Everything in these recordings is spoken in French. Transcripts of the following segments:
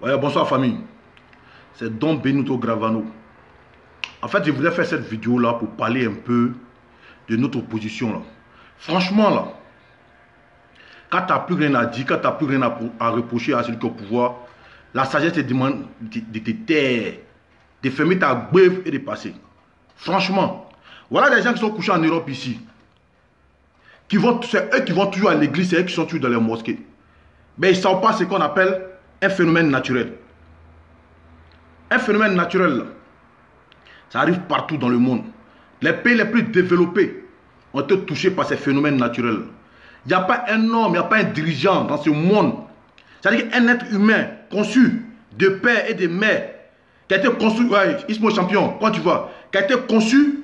Ouais, bonsoir famille, c'est Don Benito Gravano. En fait, je voulais faire cette vidéo là pour parler un peu de notre opposition là. Franchement là, quand tu n'as plus rien à dire, quand tu n'as plus rien à reprocher à celui qui est au pouvoir, la sagesse te demande de te taire, de fermer ta beuve et de passer. Franchement, voilà des gens qui sont couchés en Europe ici. C'est eux qui vont toujours à l'église, c'est eux qui sont toujours dans les mosquées. Mais ils ne savent pas ce qu'on appelle un phénomène naturel. Un phénomène naturel, là, ça arrive partout dans le monde. Les pays les plus développés ont été touchés par ces phénomènes naturels. Il n'y a pas un homme, il n'y a pas un dirigeant dans ce monde. C'est-à-dire qu'un être humain conçu de père et de mère, qui a été conçu, ouais, Ismo Champion, quand tu vois, qui a été conçu,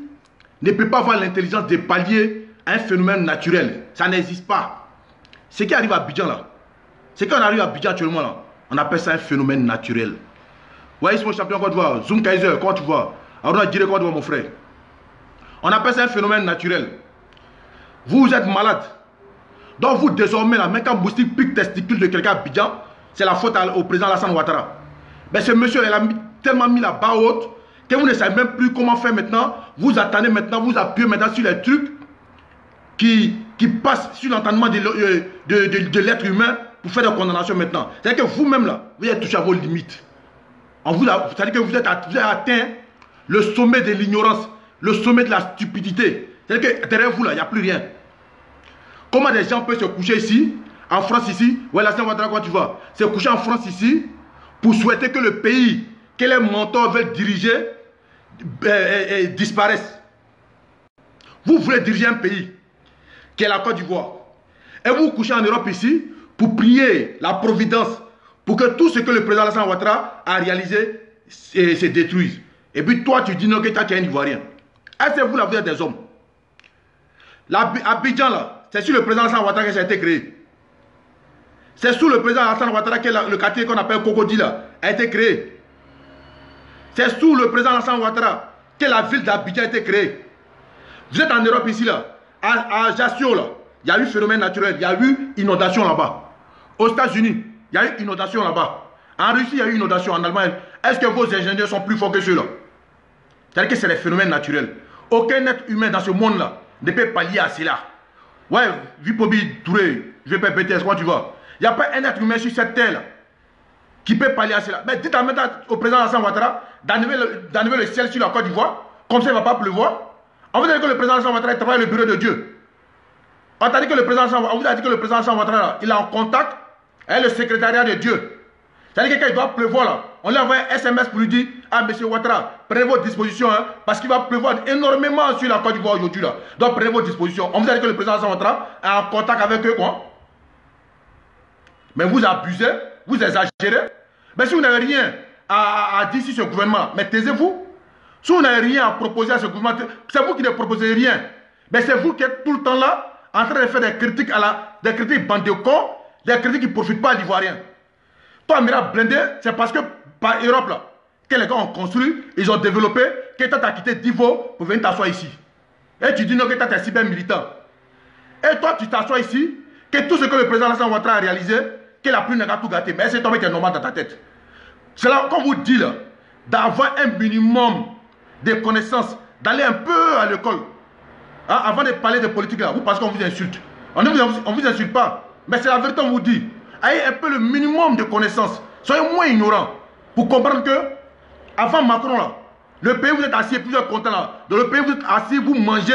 ne peut pas avoir l'intelligence de pallier à un phénomène naturel. Ça n'existe pas. Ce qui arrive à Abidjan là, ce qu'on arrive à Abidjan actuellement là, on appelle ça un phénomène naturel. Ouais, Ismo Champion, quand tu vois, Zoom Kaiser, quand tu vois, Aruna Dire, quand tu vois mon frère. On appelle ça un phénomène naturel. Vous êtes malade. Donc vous désormais là, même quand moustique pique testicule de quelqu'un à Abidjan, c'est la faute au président Alassane Ouattara. Mais ce monsieur, il a tellement mis la barre haute que vous ne savez même plus comment faire maintenant. Vous attendez maintenant, vous appuyez maintenant sur les trucs qui passent sur l'entendement de l'être humain pour faire des condamnations maintenant. C'est-à-dire que vous-même là, vous êtes touché à vos limites. C'est-à-dire que vous avez atteint le sommet de l'ignorance, le sommet de la stupidité. C'est-à-dire que derrière vous là, il n'y a plus rien. Comment des gens peuvent se coucher ici, en France ici, ouais, là, quand tu vas, se coucher en France ici, pour souhaiter que le pays que les mentors veulent diriger disparaisse. Vous voulez diriger un pays qui est la Côte d'Ivoire. Et vous vous couchez en Europe ici pour prier la providence pour que tout ce que le président Alassane Ouattara a réalisé se détruise. Et puis toi, tu dis non que tu es un Ivoirien. Est-ce que vous, là, vous êtes des hommes? Abidjan, là, c'est sur le président Alassane Ouattara que ça a été créé. C'est sous le président Alassane Ouattara que le quartier qu'on appelle Cocody a été créé. C'est sous le président Alassane Ouattara que la ville d'Abidjan a été créée. Vous êtes en Europe ici, là, à Ajaccio, là, il y a eu phénomène naturel, il y a eu inondation là-bas. Aux États-Unis, il y a eu inondation là-bas. En Russie, il y a eu inondation. En Allemagne, est-ce que vos ingénieurs sont plus forts que ceux-là? C'est-à-dire que c'est des phénomènes naturels. Aucun être humain dans ce monde-là ne peut pallier à cela. Ouais, Vipobi Touré, je vais pas BTS, quoi tu vois. Il n'y a pas un être humain sur cette terre-là qui peut pallier à cela. Mais dites maintenant au président Alassane Ouattara d'enlever le ciel sur la Côte d'Ivoire, comme ça il ne va pas pleuvoir. On vous a dit que le président Alassane Ouattara travaille le bureau de Dieu. On vous a dit que le président Alassane Ouattara il est en contact avec le secrétariat de Dieu. C'est-à-dire que quand il doit pleuvoir là, on lui envoie un SMS pour lui dire: ah, monsieur Ouattara, prenez vos dispositions, hein, parce qu'il va pleuvoir énormément sur la Côte d'Ivoire aujourd'hui là. Donc prenez vos dispositions. On vous a dit que le président Alassane Ouattara est en contact avec eux, quoi. Mais vous abusez, vous exagérez. Mais si vous n'avez rien à dire sur ce gouvernement, mais taisez-vous. Si vous n'avez rien à proposer à ce gouvernement, c'est vous qui ne proposez rien. Mais c'est vous qui êtes tout le temps là, en train de faire des critiques des critiques bandes de cons, des critiques qui ne profitent pas à l'Ivoirien. Toi, Mira Blindé, c'est parce que par Europe, là, que les gars ont construit, ils ont développé, que tu as quitté Divo pour venir t'asseoir ici. Et tu dis non que tu es cyber militant. Et toi, tu t'assois ici, que tout ce que le président Alassane Ouattara a réalisé, qu'il a plus n'a tout gâté. Mais c'est tombé qui est normal dans ta tête. C'est là qu'on vous dit, là, d'avoir un minimum de connaissances, d'aller un peu à l'école. Hein, avant de parler de politique, là, vous parce qu'on vous insulte. On ne vous insulte pas. Mais c'est la vérité, on vous dit. Ayez un peu le minimum de connaissances. Soyez moins ignorants pour comprendre que, avant Macron, là, le pays vous êtes assis et puis vous êtes content là. Dans le pays vous êtes assis, vous mangez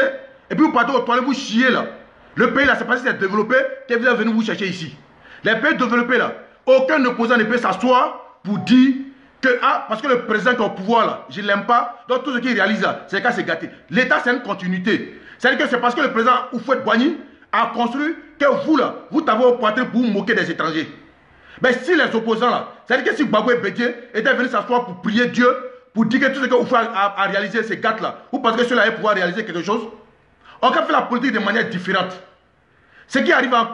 et puis vous partez aux toilettes, vous chiez là. Le pays là, c'est parce que c'est développé que vous êtes venu vous chercher ici. Les pays développés là, aucun opposant ne peut s'asseoir pour dire que, ah, parce que le président qui est au pouvoir là, je ne l'aime pas, donc tout ce qu'il réalise là, c'est qu'à se gâter. L'État, c'est une continuité. C'est-à-dire que c'est parce que le président Houphouët-Boigny a construit que vous là, vous t'avez au poitrine pour vous moquer des étrangers. Mais si les opposants là, c'est-à-dire que si Gbagbo Bédié était venu s'asseoir pour prier Dieu, pour dire que tout ce que Houphouët a réalisé, ces gâtes là, ou parce que ceux-là allaient pouvoir réaliser quelque chose, on a fait la politique de manière différente. Ce qui arrive en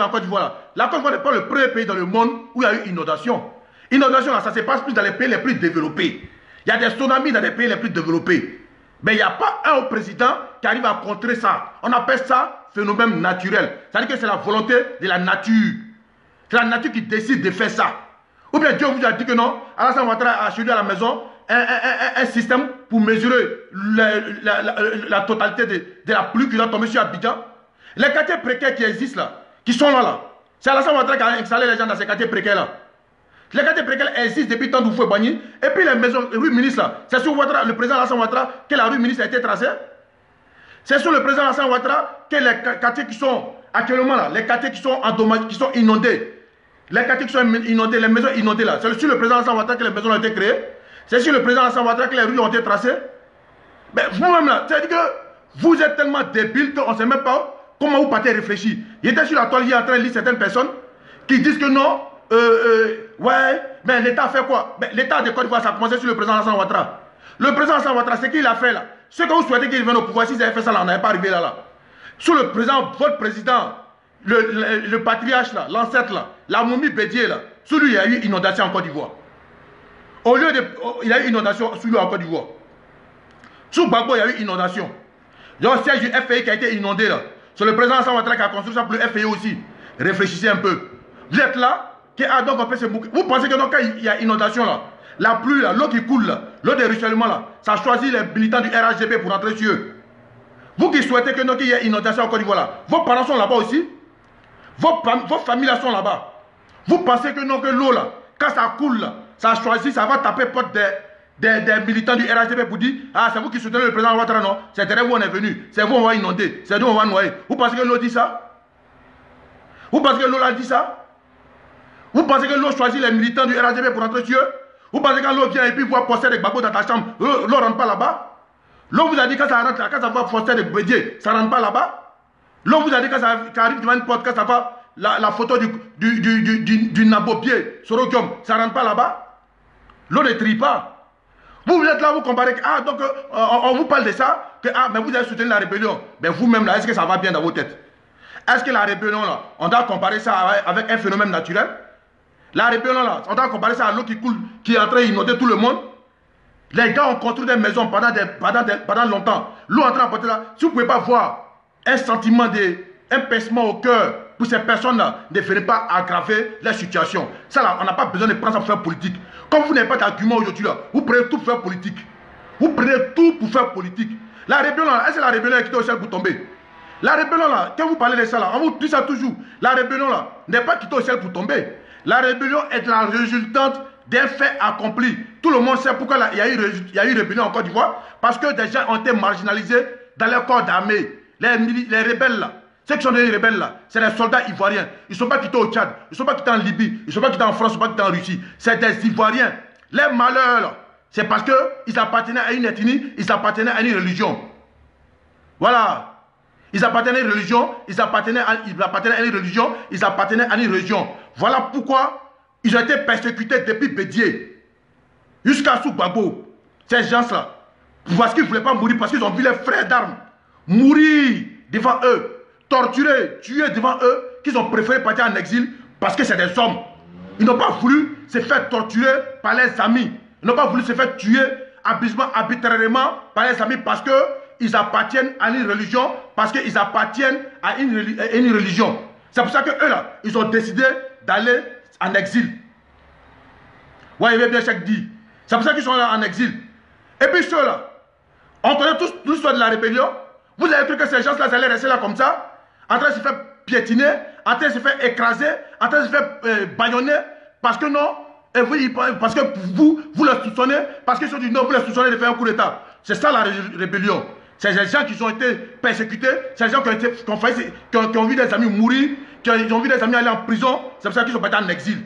Côte d'Ivoire là, la Côte d'Ivoire n'est pas le premier pays dans le monde où il y a eu inondation. Inondation là, ça se passe plus dans les pays les plus développés. Il y a des tsunamis dans les pays les plus développés. Mais il n'y a pas un président qui arrive à contrer ça. On appelle ça phénomène naturel. C'est-à-dire que c'est la volonté de la nature. C'est la nature qui décide de faire ça. Ou bien Dieu vous a dit que non, Alassane Ouattara a chez lui à la maison un système pour mesurer la totalité de la pluie qui doit tomber sur Abidjan. Les quartiers précaires qui existent là, qui sont là, c'est Alassane Ouattara qui a installé les gens dans ces quartiers précaires là. Les quartiers précaires existent depuis tant d'Oufoué Bani. Et puis les maisons, rue ministre là, c'est sur Ouattara, le président Alassane Ouattara que la rue ministre a été tracée. C'est sur le président Alassane Ouattara que les quartiers qui sont actuellement là, les quartiers qui sont endommagés, qui sont inondés. Les quartiers qui sont inondés, les maisons inondées là, c'est sur le président Alassane Ouattara que les maisons ont été créées. C'est sur le président Alassane Ouattara que les rues ont été tracées. Mais vous-même là, c'est-à-dire que vous êtes tellement débile qu'on ne sait même pas comment vous partez réfléchir. Il était sur la toile, il est en train de lire certaines personnes qui disent que non, ouais, mais l'État a fait quoi? L'État de Côte d'Ivoire, ça a commencé sur le président Alassane Ouattara. Le président Alassane Ouattara, ce qu'il a fait là, ce que vous souhaitez qu'il vienne au pouvoir, s'ils avaient fait ça là, on n'avait pas arrivé là. Sous le président, votre président, le patriarche là, l'ancêtre là, la momie Bédier là, sous lui il y a eu inondation en Côte d'Ivoire. Au lieu de. Il y a eu inondation sous lui en Côte d'Ivoire. Sous Gbagbo, il y a eu inondation. Il y a un siège du FAI qui a été inondé là. C'est le président Alassane Ouattara qui a construit ça pour le FAI aussi. Réfléchissez un peu. Vous êtes là, donc on peut se boucler. Vous pensez que donc, quand il y a inondation là, la pluie là, l'eau qui coule là, l'eau de ruissellement là, ça choisit les militants du RHDP pour rentrer sur eux. Vous qui souhaitez que donc il y ait inondation en Côte d'Ivoire là, vos parents sont là-bas aussi. Vos familles là sont là-bas. Vous pensez que non, que l'eau là, quand ça coule là, ça choisit, ça va taper porte des militants du RHDP pour dire ah, c'est vous qui soutenez le président Ouattara, non? C'est derrière vous on est venu, c'est vous on va inonder, c'est nous on va noyer. Vous pensez que l'eau dit ça? Vous pensez que l'eau a dit ça? Vous pensez que l'eau choisit les militants du RHDP pour rentrer sur eux? Vous pensez que quand l'eau vient et puis voit poster des Gbagbo dans ta chambre, l'eau ne rentre pas là-bas? L'eau vous a dit quand ça rentre, quand ça va poster des Bédier, ça ne rentre pas là-bas? L'eau vous a dit quand ça arrive devant une porte, quand ça va la photo du Nabopier, Sorokium, ça ne rentre pas là-bas? L'eau ne trie pas. Vous êtes là, vous comparez que, ah, donc on vous parle de ça, que, ah, mais vous avez soutenu la rébellion. Mais vous-même là, est-ce que ça va bien dans vos têtes? Est-ce que la rébellion là, on doit comparer ça avec un phénomène naturel? La rébellion là, on doit comparer ça à l'eau qui coule, qui est en train d'inonder tout le monde? Les gars ont construit des maisons pendant longtemps. L'eau est en train d'apporter là. Si vous ne pouvez pas voir un sentiment un pincement au cœur pour ces personnes-là, ne venez pas aggraver la situation. Ça là, on n'a pas besoin de prendre ça pour faire politique. Comme vous n'avez pas d'argument aujourd'hui là, vous prenez tout pour faire politique. Vous prenez tout pour faire politique. La rébellion là, est-ce que la rébellion est quittée au ciel pour tomber? La rébellion là, quand vous parlez de ça là, on vous dit ça toujours. La rébellion là n'est pas quittée au ciel pour tomber. La rébellion est la résultante d'un fait accompli. Tout le monde sait pourquoi il y a eu rébellion en Côte d'Ivoire. Parce que des gens ont été marginalisés dans leur corps d'armée. Les rebelles là, ceux qui sont des rebelles là, c'est des soldats ivoiriens. Ils ne sont pas quittés au Tchad, ils ne sont pas quittés en Libye, ils ne sont pas quittés en France, ils ne sont pas quittés en Russie. C'est des Ivoiriens. Les malheurs là, c'est parce qu'ils appartenaient à une ethnie, ils appartenaient à une religion. Voilà. Ils appartenaient à une religion, ils appartenaient à une religion, ils appartenaient à une religion. Voilà pourquoi ils ont été persécutés depuis Bédier jusqu'à sous Gbagbo. Ces gens-là, parce qu'ils ne voulaient pas mourir, parce qu'ils ont vu les frères d'armes mourir devant eux, torturés, tués devant eux, qu'ils ont préféré partir en exil parce que c'est des hommes. Ils n'ont pas voulu se faire torturer par les amis. Ils n'ont pas voulu se faire tuer arbitrairement par les amis parce qu'ils appartiennent à une religion, parce qu'ils appartiennent à une religion. C'est pour ça que eux là, ils ont décidé d'aller en exil. Ouais, il veut bien chaque dit. C'est pour ça qu'ils sont là en exil. Et puis ceux-là, on connaît tous l'histoire de la rébellion. Vous avez cru que ces gens-là allaient rester là comme ça, en train de se faire piétiner, en train de se faire écraser, en train de se faire bâillonner, parce que non, et parce que vous les soupçonnez, parce qu'ils sont du Nord, vous les soupçonnez de faire un coup d'État. C'est ça la rébellion. C'est les gens qui ont été persécutés, c'est les gens qui ont vu des amis mourir, qui ont vu des amis aller en prison. C'est pour ça qu'ils sont partis en exil.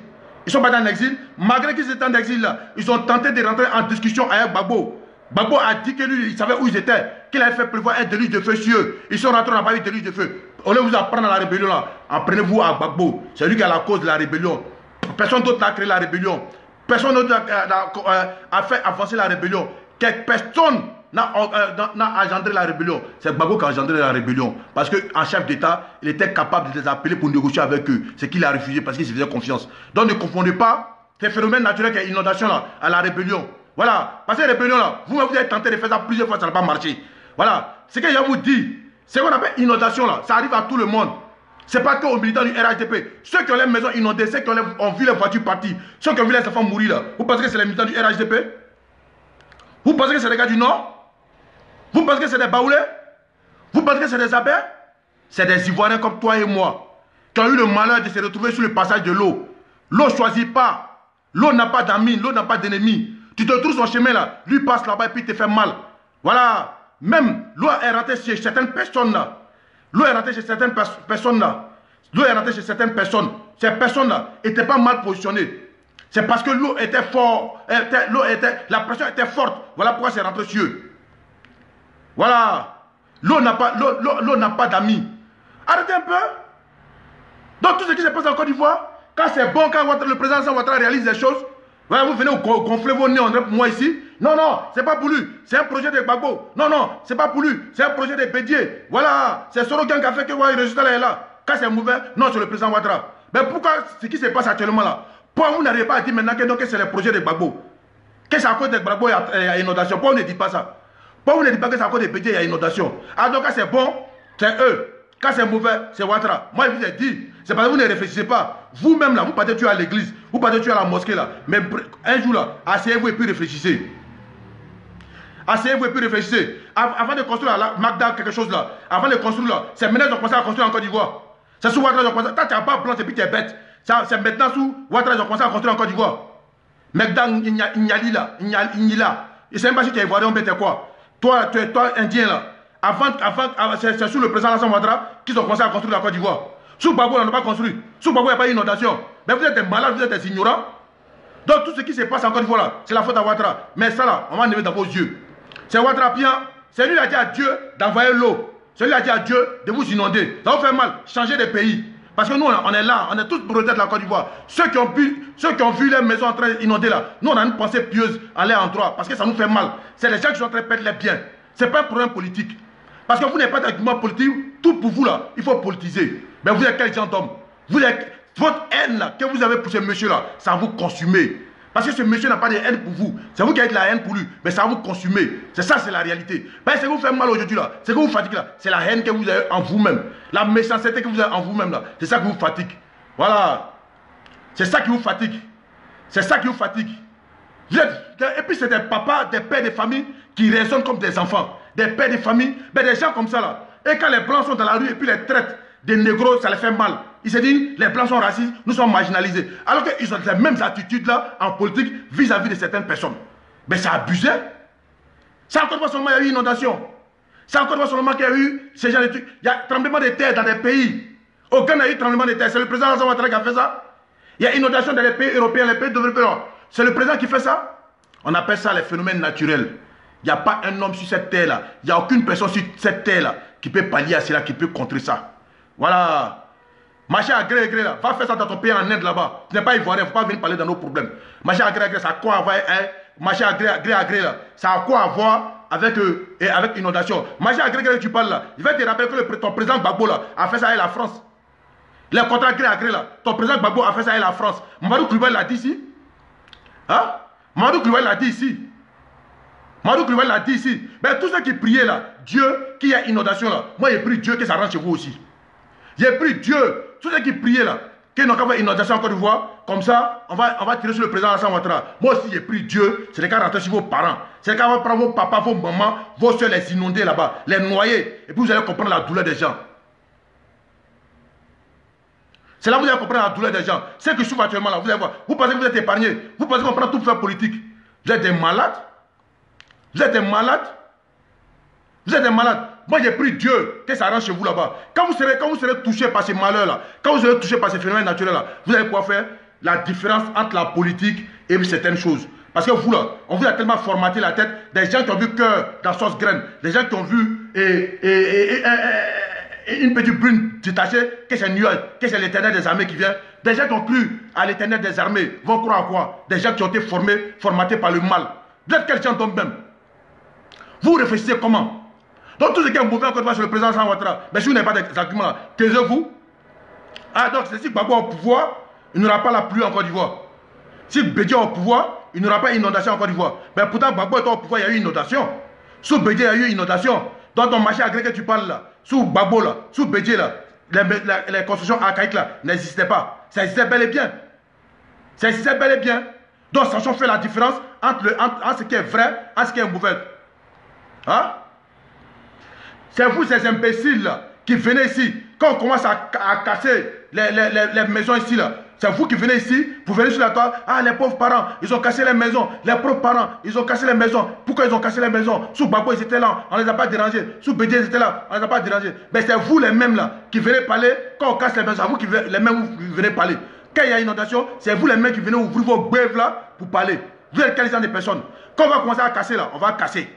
Ils sont partis en exil, malgré qu'ils étaient en exil là, ils ont tenté de rentrer en discussion avec Gbagbo. Gbagbo a dit que lui, il savait où ils étaient, qu'il avait fait prévoir un déluge de feu sur eux. Ils sont rentrés, on n'a pas eu de déluge de feu. Au lieu de vous apprendre la rébellion là, apprenez-vous à Gbagbo. C'est lui qui a la cause de la rébellion. Personne d'autre n'a créé la rébellion. Personne d'autre a fait avancer la rébellion. Personne n'a engendré la rébellion. C'est Gbagbo qui a engendré la rébellion. Parce qu'en chef d'État, il était capable de les appeler pour négocier avec eux. C'est qu'il a refusé parce qu'il se faisait confiance. Donc ne confondez pas ces phénomènes naturels qui inondation là, à la rébellion. Voilà. Parce que la rébellion là, vous avez tenté de faire ça plusieurs fois, ça n'a pas marché. Voilà. Ce que je vous dis, c'est qu'on appelle inondation là, ça arrive à tout le monde. Ce n'est pas que aux militants du RHDP. Ceux qui ont les maisons inondées, ceux qui ont vu les voitures partir, ceux qui ont vu les enfants mourir là. Vous pensez que c'est les militants du RHDP? Vous pensez que c'est les gars du Nord? Vous pensez que c'est des Baoulés? Vous pensez que c'est des Abers? C'est des Ivoiriens comme toi et moi qui ont eu le malheur de se retrouver sur le passage de l'eau. L'eau ne choisit pas. L'eau n'a pas d'amis, l'eau n'a pas d'ennemis. Tu te trouves son chemin là, lui passe là-bas et puis il te fait mal. Voilà. Même l'eau est rentrée chez certaines personnes là. L'eau est rentrée chez certaines personnes là. L'eau est rentrée chez certaines personnes. Ces personnes là n'étaient pas mal positionnées. C'est parce que l'eau était forte. La pression était forte. Voilà pourquoi c'est rentré sur eux. Voilà. L'eau n'a pas d'amis. Arrêtez un peu. Donc tout ce qui se passe en Côte d'Ivoire, quand c'est bon, quand le président Alassane Ouattara réalise des choses, voilà, vous venez gonfler vos nez en pour moi ici. Non, non, c'est pas pour lui. C'est un projet de Gbagbo. Non, non, c'est pas pour lui. C'est un projet de Bédié. Voilà. C'est Sorogan qui a fait que le résultat là est là. Quand c'est mauvais, non, c'est le président Ouattara. Mais pourquoi ce qui se passe actuellement là? Pourquoi vous n'arrivez pas à dire maintenant que c'est le projet de Gbagbo? Que c'est à cause de Gbagbo il y a inondation? Pourquoi vous ne dites pas ça? Pourquoi vous ne dites pas que c'est à cause de Bédié il y a inondation? Ah, donc quand c'est bon, c'est eux. Quand c'est mauvais, c'est Ouattara. Moi, je vous ai dit, c'est parce que vous ne réfléchissez pas. Vous-même, là, vous partez tuer à l'église, vous partez tuer à la mosquée, là. Mais un jour, là, asseyez-vous et puis réfléchissez. Asseyez-vous et puis réfléchissez. Avant de construire la Magda, quelque chose, là, avant de construire, là, c'est maintenant qu'ils ont commencé à construire en Côte d'Ivoire. C'est sous Ouattara qu'ils ont commencé. Quand tu n'as pas blanc, et puis tu es bête. C'est maintenant sous Ouattara qu'ils ont commencé à construire en Côte d'Ivoire. Magda, Ignila. Et c'est même pas si tu es ivoirien, on bête quoi. Toi, indien, là. C'est sous le président Alassane Ouattara qu'ils ont commencé à construire la Côte d'Ivoire. Sous Gbagbo, on n'a pas construit. Sous Gbagbo, il n'y a pas d'inondation. Mais vous êtes des malades, vous êtes des ignorants. Donc tout ce qui se passe en Côte d'Ivoire là, c'est la faute à Ouattara. Mais ça là, on va enlever dans vos yeux. C'est Ouattara bien. C'est lui qui a dit à Dieu d'envoyer l'eau. C'est lui qui a dit à Dieu de vous inonder. Ça vous fait mal. Changez de pays. Parce que nous, on est là, on est tous protégés de la Côte d'Ivoire. Ceux qui ont vu les maisons en train d'inonder là, nous on a une pensée pieuse à leur endroit. Parce que ça nous fait mal. C'est les gens qui sont en train de perdre les biens. Ce n'est pas un problème politique. Parce que vous n'avez pas d'argument politique, tout pour vous là, il faut politiser. Mais vous êtes quel genre d'homme? Votre haine là, que vous avez pour ce monsieur là, ça va vous consumer. Parce que ce monsieur n'a pas de haine pour vous. C'est vous qui avez de la haine pour lui, mais ça va vous consumer. C'est ça, c'est la réalité. Mais ce que vous faites mal aujourd'hui là, ce que vous fatigue là, c'est la haine que vous avez en vous-même. La méchanceté que vous avez en vous-même là, c'est ça qui vous fatigue. Voilà. C'est ça qui vous fatigue. C'est ça qui vous fatigue. Et puis c'est des papas, des pères de famille qui raisonnent comme des enfants. Des pères de famille, mais des gens comme ça là. Et quand les blancs sont dans la rue et puis les traitent des négros, ça les fait mal. Ils se disent, les blancs sont racistes, nous sommes marginalisés. Alors qu'ils ont les mêmes attitudes là en politique vis-à-vis de certaines personnes. Mais c'est abusé. C'est encore pas seulement qu'il y a eu inondation. C'est encore pas seulement qu'il y a eu ces gens de trucs. Il y a tremblement de terre dans des pays. Aucun n'a eu tremblement de terre. C'est le président Alassane Ouattara qui a fait ça. Il y a inondation dans les pays européens, les pays développés. C'est le président qui fait ça. On appelle ça les phénomènes naturels. Il n'y a pas un homme sur cette terre-là. Il n'y a aucune personne sur cette terre-là qui peut pallier à cela, qui peut contrer ça. Voilà. Marcher à gré là. Va faire ça dans ton pays en Inde là-bas. Tu n'es pas ivoirien, il ne faut pas venir parler de nos problèmes. Marcher à gré, ça a quoi à voir marcher à gré là. Ça a quoi à voir avec inondation. Marcher à gré tu parles là. Je vais te rappeler que ton président Gbagbo là a fait ça avec la France. Les contrats gré à gré là. Ton président Gbagbo a fait ça avec la France. Mamadou Koulibaly l'a dit ici. Hein? Mamadou Koulibaly l'a dit ici. Mamadou Koulibaly l'a dit ici. Ben, tous ceux qui priaient là, Dieu, qui a inondation là, moi j'ai pris Dieu que ça rentre chez vous aussi. J'ai pris Dieu, tous ceux qui priaient là, qu'il n'y a pas inondation en Côte d'Ivoire, comme ça, on va tirer sur le président Alassane Ouattara. Moi aussi j'ai pris Dieu, c'est le cas rentrer sur vos parents. C'est le cas de prendre vos papas, vos mamans, vos soeurs, les inonder là-bas, les noyer, et puis vous allez comprendre la douleur des gens. C'est là que vous allez comprendre la douleur des gens. C'est que je trouve actuellement là, vous allez voir. Vous pensez que vous êtes épargnés, vous pensez qu'on prend tout pour faire politique. Vous êtes des malades. Vous êtes des malades. Vous êtes des malades. Moi j'ai pris Dieu que ça rentre chez vous là-bas. Quand vous serez touché par ces malheurs-là, quand vous serez touché par ces phénomènes naturels-là, vous allez pouvoir faire la différence entre la politique et certaines choses. Parce que vous là, on vous a tellement formaté la tête, des gens qui ont vu cœur dans sauce graine, des gens qui ont vu une petite brune détachée, que c'est nuage, que c'est l'éternel des armées qui vient. Des gens qui ont cru à l'éternel des armées vont croire à quoi? Des gens qui ont été formatés par le mal. Vous êtes quel gens d'homme même? Vous réfléchissez comment? Donc tout ce qui est mauvais en Côte d'Ivoire sur le président Alassane Ouattara, mais si vous n'avez pas d'argument là, taisez-vous. Ah donc c'est si Gbagbo est au pouvoir, il n'y aura pas la pluie en Côte d'Ivoire. Si Bédié est au pouvoir, il n'y aura pas d'inondation en Côte d'Ivoire. Mais pourtant Gbagbo est au pouvoir, il y a eu inondation. Sous Bédié, il y a eu inondation. Dans ton marché agré que tu parles là, sous Gbagbo là, sous Bédié là, les constructions archaïques là n'existaient pas. Ça existait bel et bien. Ça existait bel et bien. Donc, sachons faire la différence entre ce qui est vrai et ce qui est mauvais. Hein? C'est vous, ces imbéciles là, qui venez ici. Quand on commence à casser les maisons ici là, c'est vous qui venez ici, vous venez sur la toile. Ah, les pauvres parents, ils ont cassé les maisons. Les pauvres parents, ils ont cassé les maisons. Pourquoi ils ont cassé les maisons? Sous Babo, ils étaient là, on ne les a pas dérangés. Sous Bédié, ils étaient là, on ne les a pas dérangés. Mais c'est vous les mêmes là, qui venez parler. Quand on casse les maisons, c'est vous qui les mêmes qui venez parler. Quand il y a inondation, c'est vous les mêmes qui venez ouvrir vos bœufs là pour parler. Vous êtes quel genre de personnes? Quand on va commencer à casser là, on va casser.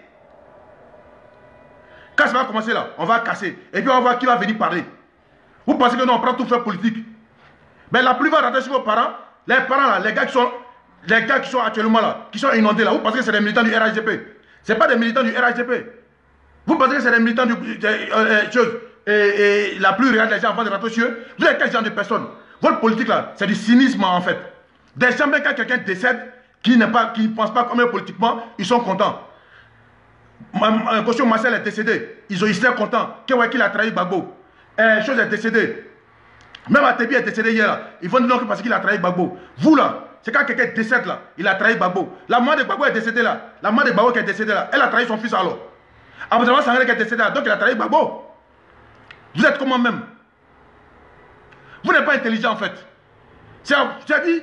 Quand ça va commencer là, on va casser. Et puis on va voir qui va venir parler. Vous pensez que nous on prend tout fait politique? Mais la plupart d'entre vos parents, les parents là, les gars qui sont actuellement là, qui sont inondés là, vous pensez que c'est des militants du RHDP? Ce n'est pas des militants du RHDP. Vous pensez que c'est des militants la plus réelle des gens avant de rentrer sur eux? Vous êtes quel genre de personnes? Votre politique là, c'est du cynisme en fait. Des gens, même quand quelqu'un décède, qui ne pense pas comme eux politiquement, ils sont contents. Monsieur Marcel est décédé, ils étaient contents. Qu'il a trahi Gbagbo. Chose est décédé. Même Atebi est décédé hier là. Ils vont dire que parce qu'il a trahi Gbagbo. Vous là, c'est quand quelqu'un décède là, il a trahi Gbagbo. La maman de Gbagbo est décédée là. La maman de Gbagbo qui est décédée là, elle a trahi son fils alors. Abdelhamid Sangaré qui est décédé là, donc il a trahi Gbagbo. Vous êtes comment même? Vous n'êtes pas intelligent en fait. J'ai dit,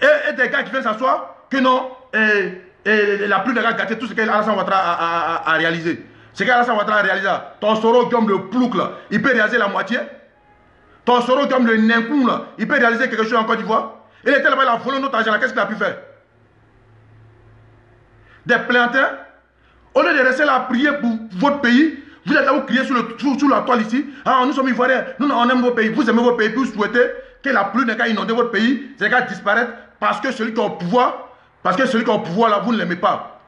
et des gars qui viennent s'asseoir, que non, la plus de gars gâté tout ce qu'Alassane Ouattara a réalisé. Ce qu'Alassane Ouattara a réalisé là, ton soro comme le plouc là, il peut réaliser la moitié. Ton soro comme le Ninkou là, il peut réaliser quelque chose en Côte d'Ivoire. Il était là-bas, il a volé notre argent là, qu'est-ce qu'il a pu faire? Des plaintes, au lieu de rester là à prier pour votre pays, vous êtes là, vous criez sur la toile ici. Ah, nous sommes Ivoiriens, nous on aime vos pays, vous aimez vos pays, vous souhaitez que la pluie n'ait qu'à inonder votre pays, c'est qu'à disparaître parce que celui qui est au pouvoir, là, vous ne l'aimez pas.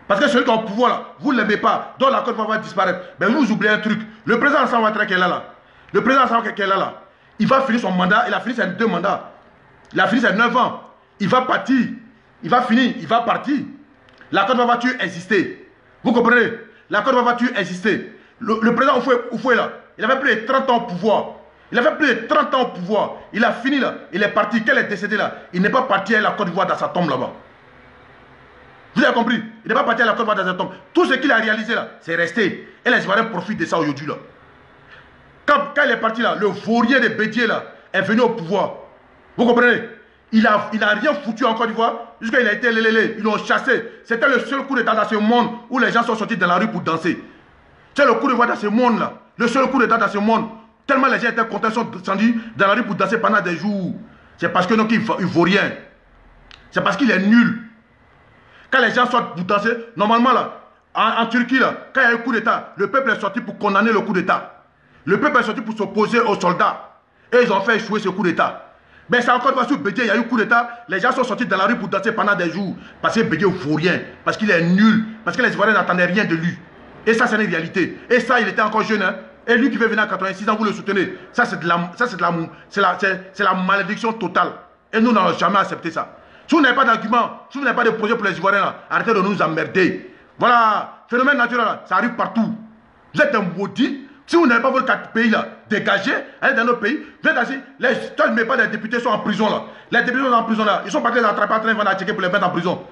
Parce que celui qui est au pouvoir là, vous ne l'aimez pas, donc la Côte d'Ivoire va disparaître. Mais vous oubliez un truc, le président Alassane Ouattara qui est là, le président Alassane Ouattara qui est là, il va finir son mandat, il a fini ses 2 mandats. Il a fini ses 9 ans. Il va partir. Il va finir, il va partir. La Côte d'Ivoire va toujours exister. Vous comprenez? La Côte d'Ivoire va toujours exister. Le président Oufoué là, il avait plus de 30 ans au pouvoir. Il avait plus de 30 ans au pouvoir. Il a fini là. Il est parti. Qu'elle est décédée là. Il n'est pas parti à la Côte d'Ivoire dans sa tombe là-bas. Vous avez compris? Il n'est pas parti à la Côte d'Ivoire dans sa tombe. Tout ce qu'il a réalisé là, c'est resté. Et les Ivoiriens profitent de ça aujourd'hui là. Quand il est parti là, le vaurien de Bédié là est venu au pouvoir. Vous comprenez? Il a rien foutu en Côte d'Ivoire jusqu'à il a été lélélé. Ils l'ont chassé. C'était le seul coup d'état dans ce monde où les gens sont sortis dans la rue pour danser. C'est le coup d'Ivoire dans ce monde là. Le seul coup d'état dans ce monde. Tellement les gens étaient contents, ils sont descendus dans la rue pour danser pendant des jours. C'est parce que donc il vaut rien. C'est parce qu'il est nul. Quand les gens sortent pour danser, normalement là, en Turquie là, quand il y a un coup d'état, le peuple est sorti pour condamner le coup d'état. Le peuple est sorti pour s'opposer aux soldats. Et ils ont fait échouer ce coup d'état. Mais c'est encore une fois sur Bédié, il y a eu coup d'état. Les gens sont sortis dans la rue pour danser pendant des jours. Parce que Bédié ne vaut rien. Parce qu'il est nul. Parce que les Ivoiriens n'attendaient rien de lui. Et ça, c'est une réalité. Et ça, il était encore jeune. Hein? Et lui qui veut venir à 86 ans, vous le soutenez. Ça, c'est la malédiction totale. Et nous n'allons jamais accepter ça. Si vous n'avez pas d'argument, si vous n'avez pas de projet pour les Ivoiriens, là, arrêtez de nous emmerder. Voilà. Phénomène naturel, là, ça arrive partout. Vous êtes un maudit. Si vous n'avez pas votre pays là, dégagé, allez dans notre pays, vous êtes assis, toi je ne mets pas les députés sont en prison là. Les députés sont en prison là, ils sont partis les attraper en train de checker pour les mettre en prison.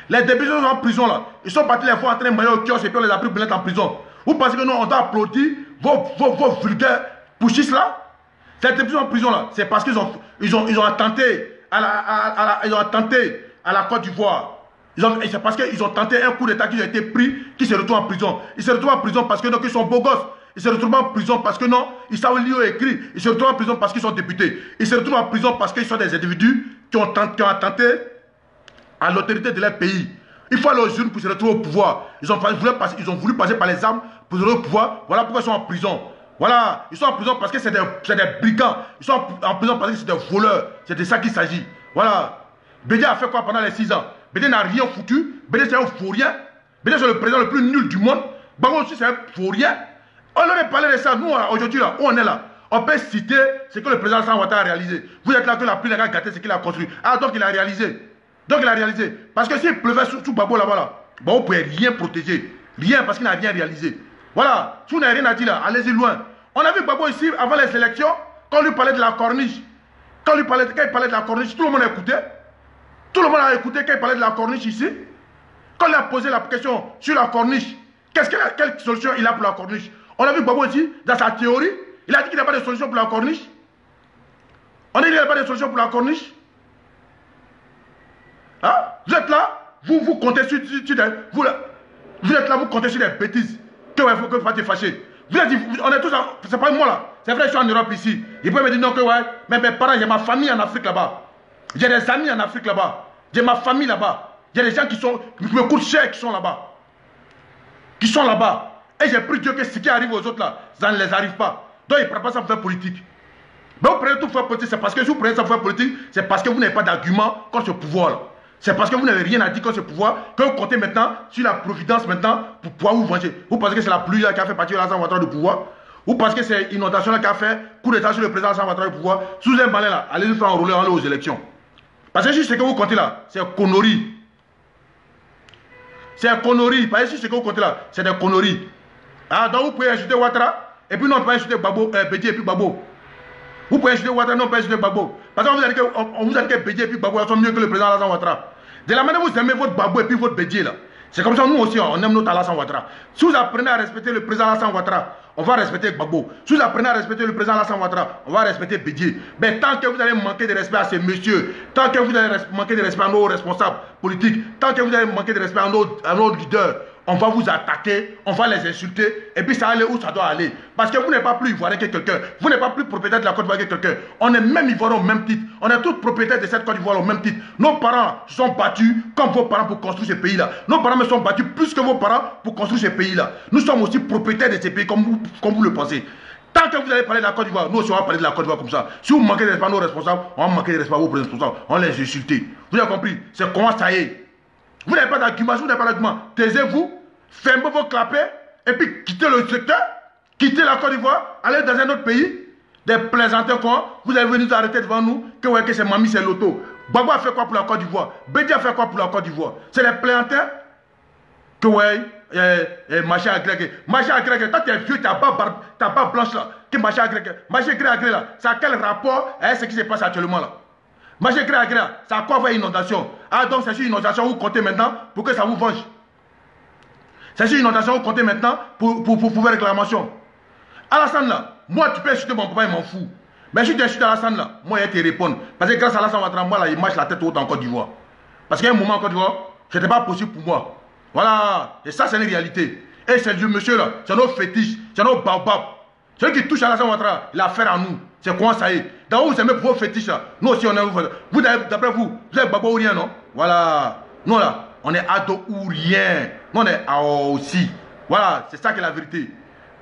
Les députés sont en prison là, ils sont partis les fois en train de manger au kiosque et puis on les a pris pour les mettre en prison. Vous pensez que nous on doit applaudir vos vulgaires pushistes là? Les députés sont en prison là, c'est parce qu'ils ont attenté à la Côte d'Ivoire. C'est parce qu'ils ont tenté un coup d'état qui a été pris, qui se retrouvent en prison. Ils se retrouvent en prison parce que donc, ils sont beaux gosses. Ils se retrouvent en prison parce que non, ils savent lire et écrire. Ils se retrouvent en prison parce qu'ils sont députés. Ils se retrouvent en prison parce qu'ils sont des individus qui ont attenté à l'autorité de leur pays. Il faut aller aux urnes pour se retrouver au pouvoir. Ils ont voulu passer par les armes pour se retrouver au pouvoir. Voilà pourquoi ils sont en prison. Voilà, ils sont en prison parce que c'est des brigands. Ils sont en prison parce que c'est des voleurs. C'est de ça qu'il s'agit. Voilà. Bédié a fait quoi pendant les 6 ans? Bédié n'a rien foutu. Bédié c'est un vaurien. Bédié c'est le président le plus nul du monde. Gbagbo aussi c'est un vaurien. On aurait parlé de ça, nous aujourd'hui là, où on est là, on peut citer ce que le président Alassane Ouattara a réalisé. Vous êtes là que la pluie n'a gâté ce qu'il a construit. Ah donc il a réalisé. Donc il a réalisé. Parce que s'il pleuvait sous Gbagbo là-bas, là, Gbagbo ne pouvait rien protéger. Rien parce qu'il n'a rien réalisé. Voilà, si vous n'avez rien à dire là, allez-y loin. On a vu Gbagbo ici, avant les élections, quand on lui parlait de la corniche. Quand il parlait de la corniche, tout le monde a écouté. Tout le monde a écouté quand il parlait de la corniche ici. Quand il a posé la question sur la corniche, quelle solution il a pour la corniche? On a vu Gbagbo ici, dans sa théorie, il a dit qu'il n'y a pas de solution pour la corniche. On a dit qu'il n'y a pas de solution pour la corniche. Hein? Vous êtes là, vous comptez sur des... Vous êtes là, vous comptez sur des bêtises. Que vous faites fâcher. Vous êtes, on est tous, c'est pas moi là. C'est vrai, je suis en Europe ici. Ils peuvent me dire non, que ouais, mais mes parents, j'ai ma famille en Afrique là-bas. J'ai des amis en Afrique là-bas. J'ai ma famille là-bas. J'ai des gens qui me coûtent cher qui sont là-bas. Qui sont là-bas. Et j'ai pris Dieu que ce qui arrive aux autres là, ça ne les arrive pas. Donc ils ne prennent pas ça pour faire politique. Mais vous prenez tout pour faire politique, c'est parce que si vous prenez ça pour faire politique, c'est parce que vous n'avez pas d'argument contre ce pouvoir là. C'est parce que vous n'avez rien à dire contre ce pouvoir que vous comptez maintenant sur la providence maintenant pour pouvoir vous venger. Vous pensez que c'est la pluie là qui a fait partir Alassane Ouattara du pouvoir? Ou parce que c'est l'inondation qui a fait coup d'état sur le président Alassane Ouattara du pouvoir? Sous un balai là, allez nous faire enrôler aux élections. Parce que si ce que vous comptez là, c'est conneries. C'est conneries. Parce que si ce que vous comptez là, c'est des conneries. Ah, donc vous pouvez insulter Ouattara et puis non, on peut insulter Bédié et puis Gbagbo. Vous pouvez insulter Ouattara, non, on peut insulter Gbagbo. Parce qu'on vous a dit que Bédié et puis Gbagbo sont mieux que le président Alassane Ouattara. De la manière dont vous aimez votre Gbagbo et puis votre Bédié là, c'est comme ça nous aussi on aime notre Alassane Ouattara. Si vous apprenez à respecter le président Alassane Ouattara, on va respecter Gbagbo. Si vous apprenez à respecter le président Alassane Ouattara, on va respecter Bédié. Mais tant que vous allez manquer de respect à ces messieurs, tant que vous allez manquer de respect à nos responsables politiques, tant que vous allez manquer de respect à nos leaders, on va vous attaquer, on va les insulter, et puis ça va aller où ça doit aller. Parce que vous n'êtes pas plus ivoirien que quelqu'un, vous n'êtes pas plus propriétaire de la Côte d'Ivoire que quelqu'un. On est même ivoirien au même titre, on est tous propriétaires de cette Côte d'Ivoire au même titre. Nos parents se sont battus comme vos parents pour construire ce pays-là. Nos parents me sont battus plus que vos parents pour construire ce pays-là. Nous sommes aussi propriétaires de ces pays comme vous le pensez. Tant que vous allez parler de la Côte d'Ivoire, nous aussi on va parler de la Côte d'Ivoire comme ça. Si vous manquez de respect à nos responsables, on va manquer de respect à vos responsables, on les insulte. Vous avez compris? C'est comment ça y est. Vous n'avez pas d'argument, vous n'avez pas d'argument. Taisez-vous. Fermez vos clapets et puis quittez le secteur, quittez la Côte d'Ivoire, allez dans un autre pays, des plaisanteurs quoi, vous allez venir nous arrêter devant nous, que ouais, que c'est Mamie, c'est Loto. Gbagbo a fait quoi pour la Côte d'Ivoire? Bédié a fait quoi pour la Côte d'Ivoire? C'est des plaisanteurs que ouais, machin agrégé. Machin agrégé, quand tu es vieux, ta barbe blanche là, que machin agrégé. Machin agrégé là, ça a quel rapport avec ce qui se passe actuellement là? Machin agrégé là, ça a quoi avec inondation? Ah donc c'est sur inondation vous comptez maintenant pour que ça vous venge. C'est sur inondation vous comptez maintenant pour faire réclamation. Alassane là, moi tu peux insulter mon papa, il m'en fout. Mais si tu insultes Alassane là, moi il te répondre. Parce que grâce à Alassane Ouattara, moi là, il marche la tête haute en Côte d'Ivoire. Parce qu'à un moment en Côte d'Ivoire, ce n'était pas possible pour moi. Voilà, et ça c'est une réalité. Et c'est le monsieur là, c'est nos fétiches, c'est nos baobabs. Celui qui touche Alassane Ouattara, il a affaire à nous. C'est comment ça y est. D'abord vous aimez vos fétiches là. Nous aussi on aime vous. D'après vous, vous êtes Gbagbo ou rien non? Voilà. Nous là, on est ado ou rien. Nous on est AO aussi. Voilà, c'est ça qui est la vérité.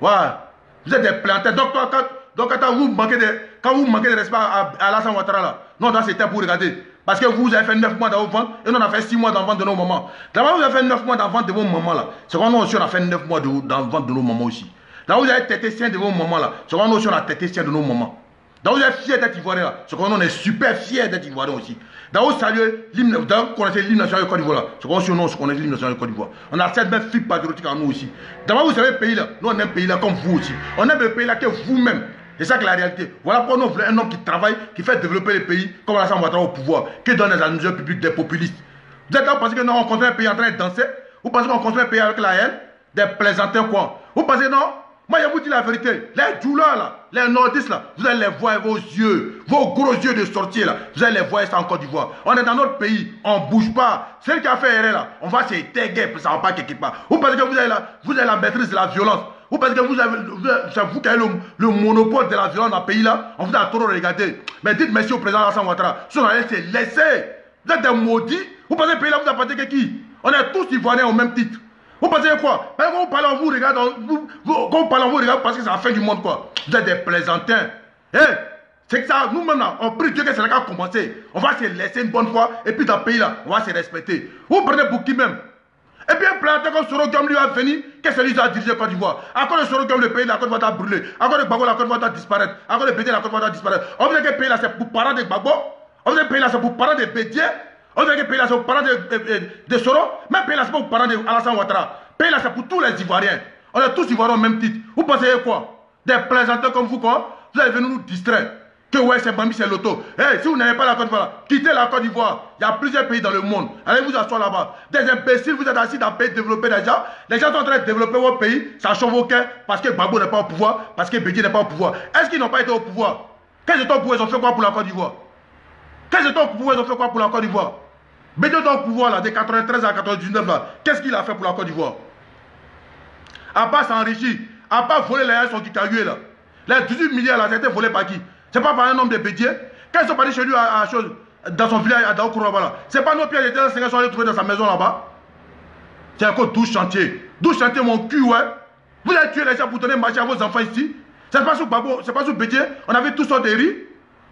Voilà. Vous êtes des plantains. Donc quand vous manquez de respect à Alassane Ouattara là, nous on doit se taire pour regarder. Parce que vous avez fait 9 mois dans vos ventes et nous on a fait 6 mois dans vente de nos mamans. D'abord vous avez fait 9 mois dans vente de vos mamans là. C'est quand nous aussi on a fait 9 mois dans vente de nos mamans aussi. D'abord vous avez têté sien de vos mamans là. C'est quand nous aussi on a têté sien de nos mamans. Donc vous êtes fiers d'être ivoirien là. C'est quand on est super fiers d'être ivoirien aussi. D'abord saluer l'hymne, vous connaissez l'hymne national de Côte d'Ivoire là. C'est quand on connaît l'hymne national de Côte d'Ivoire. On a cette même fibre patriotique en nous aussi. D'abord vous savez le pays là. Nous on aime le pays là comme vous aussi. On aime le pays là que vous-même. C'est ça que la réalité. Voilà pourquoi nous voulons un homme qui travaille, qui fait développer le pays comme Alassane Ouattara au pouvoir, qui donne des administrations publiques des populistes. Vous êtes là, vous pensez que non, on construit un pays en train de danser? Vous pensez qu'on construit un pays avec la haine? Des plaisantins quoi? Vous pensez non? Moi je vous dis la vérité. Les douleurs là, les nordistes là, vous allez les voir avec vos yeux, vos gros yeux de sortie là, vous allez les voir ça en Côte d'Ivoire. On est dans notre pays, on ne bouge pas. Celle qui a fait erreur là, on va se taire, ça ne va pas quelque part. Vous pensez que vous avez la maîtrise de la violence? Vous pensez que c'est vous qui avez le monopole de la violence dans le pays là? On vous a trop regardé. Mais dites merci au président Alassane Ouattara. Si on allait se laisser, vous êtes des maudits. Vous pensez que le pays là vous appartenez que qui? On est tous ivoiriens au même titre. Vous pensez quoi? Quand vous parlez en vous, regardez, quand vous parlez en vous, regardez parce que c'est la fin du monde quoi. Vous êtes des plaisantins. C'est que ça, nous-mêmes là, on prie Dieu que c'est là qu'on a commencé. On va se laisser une bonne fois et puis dans le pays là, on va se respecter. Vous prenez pour qui même? Et puis un plantain comme Soro Guillaume lui a venu, qu'est-ce que lui a dirigé Côte d'Ivoire? À cause de Soro Guillaume, le pays de la Côte d'Ivoire a brûlé. À cause de Gbagbo, la Côte d'Ivoire a disparaître. À cause de Bédié, la Côte d'Ivoire a disparaître. On veut que le pays là c'est pour parents de Gbagbo. On veut que le pays là c'est pour parents de Bédié. On veut que le pays là c'est pour parents de Soro. Même le pays là c'est pour parents de Alassane Ouattara. Le pays là c'est pour tous les Ivoiriens. On est tous Ivoiriens au même titre. Vous pensez quoi? Des plaisanteurs comme vous, quoi. Vous allez venir nous distraire. Que ouais, c'est Bambi, c'est l'auto. Hey, si vous n'avez pas la Côte d'Ivoire, quittez la Côte d'Ivoire. Il y a plusieurs pays dans le monde. Allez vous asseoir là-bas. Des imbéciles, vous êtes assis dans un pays développé déjà. Les gens sont en train de développer votre pays. Ça chauffe vos cœurs parce que Gbagbo n'est pas au pouvoir, parce que Bédié n'est pas au pouvoir. Est-ce qu'ils n'ont pas été au pouvoir? Quand ils étaient au pouvoir, ils ont fait quoi pour la Côte d'Ivoire? Quand ils étaient au pouvoir, ils ont fait quoi pour la Côte d'Ivoire? Bédié était au pouvoir là, de 93 à 99 là. Qu'est-ce qu'il a fait pour la Côte d'Ivoire? À part s'enrichir, à part voler les gens qui caillouaient là. Les 18 milliards là, ça a été volé par qui? C'est pas par un homme de Bédié. Quand ils sont partis chez lui dans son village à Daokouraba là, c'est pas nos pieds étaient dans 5 ans, sont allés trouver dans sa maison là-bas. C'est encore 12 chantiers. 12 chantiers, mon cul, ouais. Vous avez tué les gens pour donner marché à vos enfants ici. C'est pas sous Gbagbo, c'est pas sous Bédié. On avait tous sortes de riz.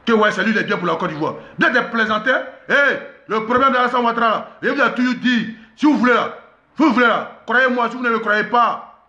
Que ouais, c'est lui qui est bien pour la Côte d'Ivoire. Vous êtes des plaisanteurs. Hey, le problème de Alassane Ouattara là, je vous ai toujours dit, si vous voulez là, croyez-moi, si vous ne me croyez pas.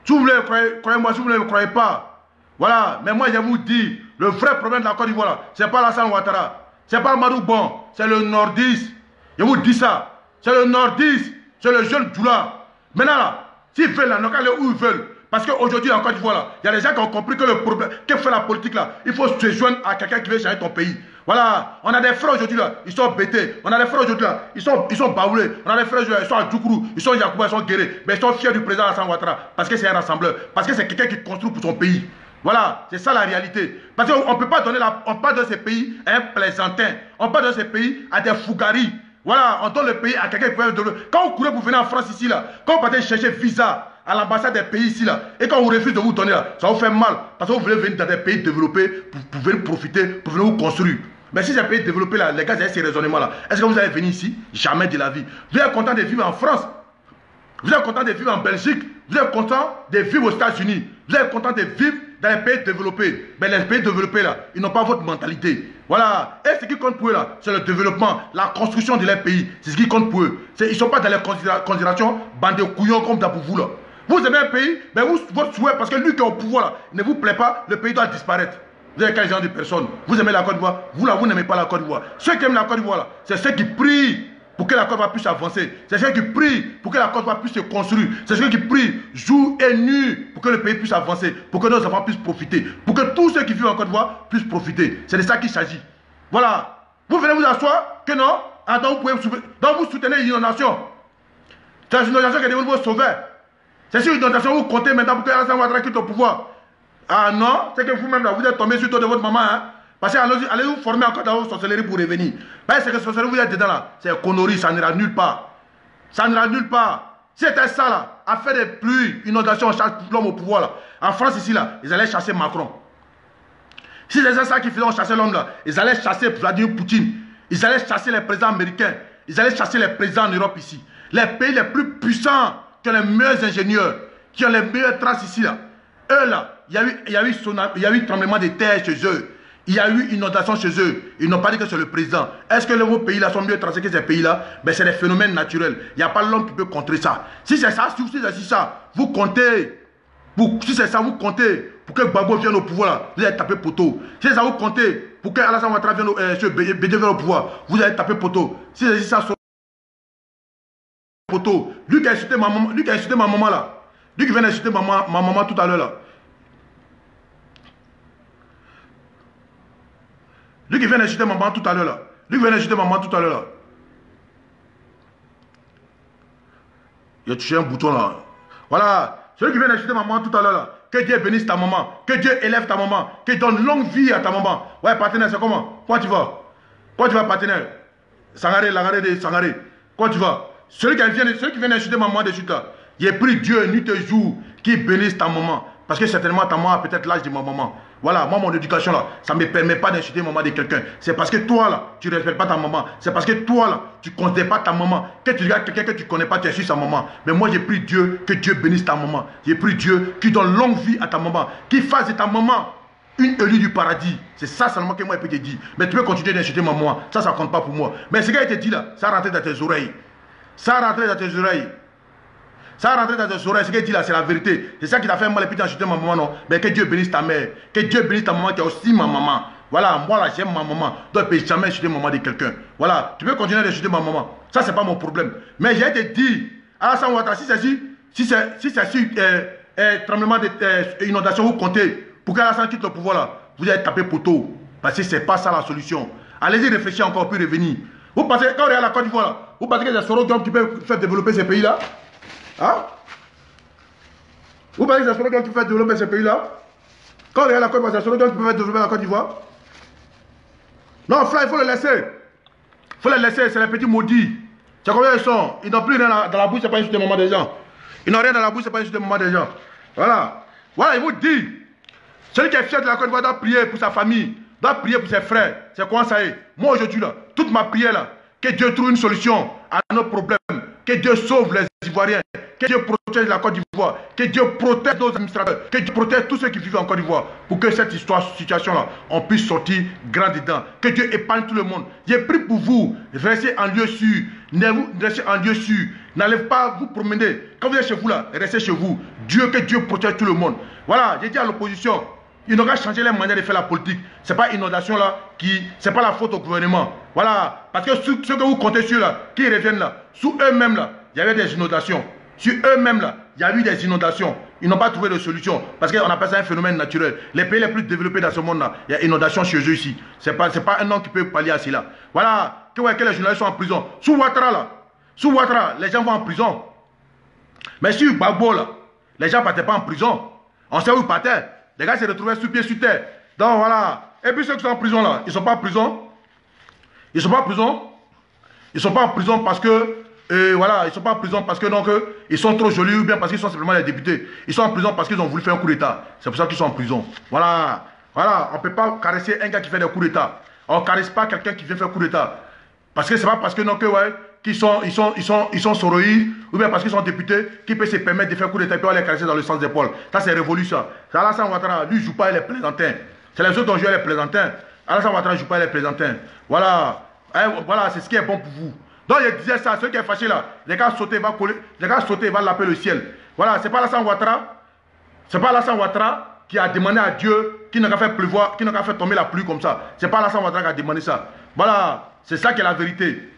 Si vous voulez, croyez-moi, si vous ne me croyez pas. Voilà, mais moi je vous dis, le vrai problème de la Côte d'Ivoire, ce n'est pas Alassane Ouattara, ce n'est pas Amadou Bon, c'est le nordiste. Je vous dis ça, c'est le nordiste, c'est le jeune Djoula. Maintenant là, s'ils veulent là, ils n'ont qu'à aller où ils veulent. Parce qu'aujourd'hui en Côte d'Ivoire, il y a des gens qui ont compris que le problème, que fait la politique là, il faut se joindre à quelqu'un qui veut changer ton pays. Voilà, on a des frères aujourd'hui là, ils sont bêtés. On a des frères aujourd'hui là, ils sont baoulés. On a des frères aujourd'hui là, ils sont à Djoukourou, ils sont Yacouba, ils sont guéris. Mais ils sont fiers du président Alassane Ouattara. Parce que c'est un rassembleur. Parce que c'est quelqu'un qui construit pour son pays. Voilà, c'est ça la réalité. Parce qu'on ne peut pas donner on parle de ces pays à un plaisantin. On parle de ces pays à des fougaris. Voilà, on donne le pays à quelqu'un qui peut donner. Quand vous courez pour venir en France ici, là, quand vous partez chercher visa à l'ambassade des pays ici, là, et quand on refuse de vous donner, là, ça vous fait mal. Parce que vous voulez venir dans des pays développés pour venir profiter, pour venir vous construire. Mais si c'est un pays développé, là, les gars, avez ces raisonnements-là. Est-ce que vous allez venir ici? Jamais de la vie. Vous êtes content de vivre en France. Vous êtes content de vivre en Belgique. Vous êtes content de vivre aux États-Unis. Vous êtes content de vivre dans les pays développés. Mais les pays développés là, ils n'ont pas votre mentalité. Voilà. Et ce qui compte pour eux là, c'est le développement, la construction de leur pays. C'est ce qui compte pour eux. Ils ne sont pas dans les considérations bandés couillons comme ça pour vous là. Vous aimez un pays, mais votre souhait, parce que lui qui est au pouvoir là, ne vous plaît pas, le pays doit disparaître. Vous avez quel genre de personnes? Vous aimez la Côte d'Ivoire? Vous là, vous n'aimez pas la Côte d'Ivoire. Ceux qui aiment la Côte d'Ivoire là, c'est ceux qui prient pour que la Côte d'Ivoire puisse avancer. C'est ceux qui prient pour que la Côte d'Ivoire puisse se construire. C'est ceux qui prient jour et nuit pour que le pays puisse avancer, pour que nos enfants puissent profiter, pour que tous ceux qui vivent en Côte d'Ivoire puissent profiter. C'est de ça qu'il s'agit. Voilà. Vous venez vous asseoir que non, donc vous soutenez l'inondation. C'est une inondation qui est devenue votre sauveur. C'est sur l'inondation que vous comptez maintenant pour que Alassane Ouattara quitte au pouvoir. Ah non, c'est que vous-même là, vous êtes tombé sur le dos de votre maman. Hein? Parce que allez vous former encore dans vos sorcelleries pour revenir. Ben, c'est que sorcellerie vous êtes dedans là. C'est connerie, ça n'ira nulle part. Ça n'ira nulle part. Si c'était ça là, à faire des pluies, inondations, l'homme au pouvoir là. En France ici là, ils allaient chasser Macron. Si c'était ça qui faisaient chasser l'homme là, ils allaient chasser Vladimir Poutine. Ils allaient chasser les présidents américains. Ils allaient chasser les présidents en Europe ici. Les pays les plus puissants, qui ont les meilleurs ingénieurs, qui ont les meilleures traces ici là. Eux là, il y a eu tremblement de terre chez eux. Il y a eu inondation chez eux. Ils n'ont pas dit que c'est le président. Est-ce que vos pays-là sont mieux tracés que ces pays-là? Ben, c'est des phénomènes naturels. Il n'y a pas l'homme qui peut contrer ça. Si c'est ça, si c'est ça, vous comptez. Si c'est ça, vous comptez pour que Gbagbo vienne au pouvoir. Là, vous allez taper poteau. Si c'est ça, vous comptez pour que Alassane Ouattara vienne vienne au pouvoir. Vous allez taper poteau. Si c'est ça, poteau. Lui qui a insulté ma maman là. Lui qui vient d'insulter ma maman tout à l'heure là. Lui qui vient d'insulter maman tout à l'heure là. Lui qui vient d'insulter maman tout à l'heure là. Il a touché un bouton là. Voilà. Celui qui vient d'insulter maman tout à l'heure là. Que Dieu bénisse ta maman. Que Dieu élève ta maman. Que donne longue vie à ta maman. Ouais, partenaire, c'est comment? Quoi tu vas? Quoi tu vas, partenaire? Sangaré, Lagaré de Sangaré. Quoi tu vas? Celui qui vient d'insulter maman de suite là. J'ai pris Dieu nuit et jour qui bénisse ta maman. Parce que certainement ta maman a peut-être l'âge de ma maman. Voilà, moi mon éducation là, ça ne me permet pas d'insulter maman de quelqu'un. C'est parce que toi là, tu ne respectes pas ta maman. C'est parce que toi là, tu ne connais pas ta maman. Que tu regardes quelqu'un que tu ne connais pas, tu insultes sa maman. Mais moi j'ai pris Dieu, que Dieu bénisse ta maman. J'ai pris Dieu qui donne longue vie à ta maman. Qui fasse de ta maman une élue du paradis. C'est ça seulement que moi je peux te dire. Mais tu peux continuer d'insulter maman. Ça ne compte pas pour moi. Mais ce qu'elle te dit là, ça rentre dans tes oreilles. Ça rentre dans tes oreilles. Ça rentre dans tes oreilles, ce qu'elle dit là, c'est la vérité. C'est ça qui t'a fait mal et puis t'as insulté ma maman, non? Mais que Dieu bénisse ta mère. Que Dieu bénisse ta maman qui est aussi ma maman. Voilà, moi là, j'aime ma maman. Donc, je ne peux jamais insulter la maman de quelqu'un. Voilà, tu peux continuer d'insulter ma maman. Ça, c'est pas mon problème. Mais j'ai te dit, Alassane Ouattara, si c'est sur tremblement d'inondation, vous comptez pour qu'Alassane quitte le pouvoir là. Vous allez taper poteau. Parce que ce n'est pas ça la solution. Allez-y réfléchir encore, puis revenir. Vous pensez, quand on regarde la Côte d'Ivoire là, vous pensez que c'est Soro qui peut faire développer ces pays là? Hein? Vous pensez que c'est Soro qui peut faire développer ces pays là? Quand on regarde la Côte d'Ivoire, c'est Soro qui peut faire développer la Côte d'Ivoire? Non, frère, il faut le laisser. Il faut les laisser, c'est les petits maudits. C'est combien ils sont? Ils n'ont plus rien dans la bouche, c'est pas juste des moments des gens. Ils n'ont rien dans la bouche, c'est pas juste des moments des gens. Voilà. Voilà, il vous dit. Celui qui est fier de la Côte d'Ivoire doit prier pour sa famille, doit prier pour ses frères. C'est quoi ça est? Moi aujourd'hui là, toute ma prière là, que Dieu trouve une solution à nos problèmes, que Dieu sauve les Ivoiriens, que Dieu protège la Côte d'Ivoire, que Dieu protège nos administrateurs, que Dieu protège tous ceux qui vivent en Côte d'Ivoire, pour que cette situation là, on puisse sortir grand dedans. Que Dieu épargne tout le monde. J'ai pris pour vous, restez en lieu sûr, restez en lieu sûr, n'allez pas vous promener. Quand vous êtes chez vous là, restez chez vous. Que Dieu protège tout le monde. Voilà, j'ai dit à l'opposition, il n'aura pas changé les manières de faire la politique. Ce n'est pas inondation là, c'est pas la faute au gouvernement. Voilà, parce que ceux que vous comptez sur là, qui reviennent là, sous eux-mêmes là, il y avait des inondations. Sur eux-mêmes là, il y a eu des inondations. Ils n'ont pas trouvé de solution. Parce qu'on appelle ça un phénomène naturel. Les pays les plus développés dans ce monde là, il y a inondation chez eux ici. Ce n'est pas un homme qui peut pallier à cela. Voilà, que les journalistes sont en prison. Sous Ouattara là, les gens vont en prison. Mais sur Gbagbo là, les gens ne partaient pas en prison. On sait où ils partaient. Les gars se retrouvaient sous pied, sur terre. Donc voilà. Et puis ceux qui sont en prison là, ils ne sont pas en prison. Ils ne sont pas en prison. Ils ne sont pas en prison parce que, voilà, ils ne sont pas en prison parce que donc, ils sont trop jolis ou bien parce qu'ils sont simplement les députés. Ils sont en prison parce qu'ils ont voulu faire un coup d'État. C'est pour ça qu'ils sont en prison. Voilà. Voilà. On ne peut pas caresser un gars qui fait des coups d'État. On ne caresse pas quelqu'un qui vient faire un coup d'État. Parce que c'est pas parce que donc, ouais, ils sont soroïdes ou bien parce qu'ils sont députés qui peuvent se permettre de faire un coup d'État et puis on les caresser dans le sens d'épaule. Ça c'est révolu ça. Alassane Ouattara, lui, il ne joue pas les plaisantins. C'est les autres qui ont joué les plaisantins. Alassane Ouattara ne joue pas les plaisantins. Voilà. Voilà, c'est ce qui est bon pour vous. Donc je disais ça, celui qui est fâché là, les gars sauter, va coller, les gars sauter, va laper le ciel. Voilà, c'est pas Alassane Ouattara. C'est pas Alassane Ouattara qui a demandé à Dieu qui n'a qu'à faire pleuvoir, qui n'a qu'à faire tomber la pluie comme ça. C'est pas Alassane Ouattara qui a demandé ça. Voilà, c'est ça qui est la vérité.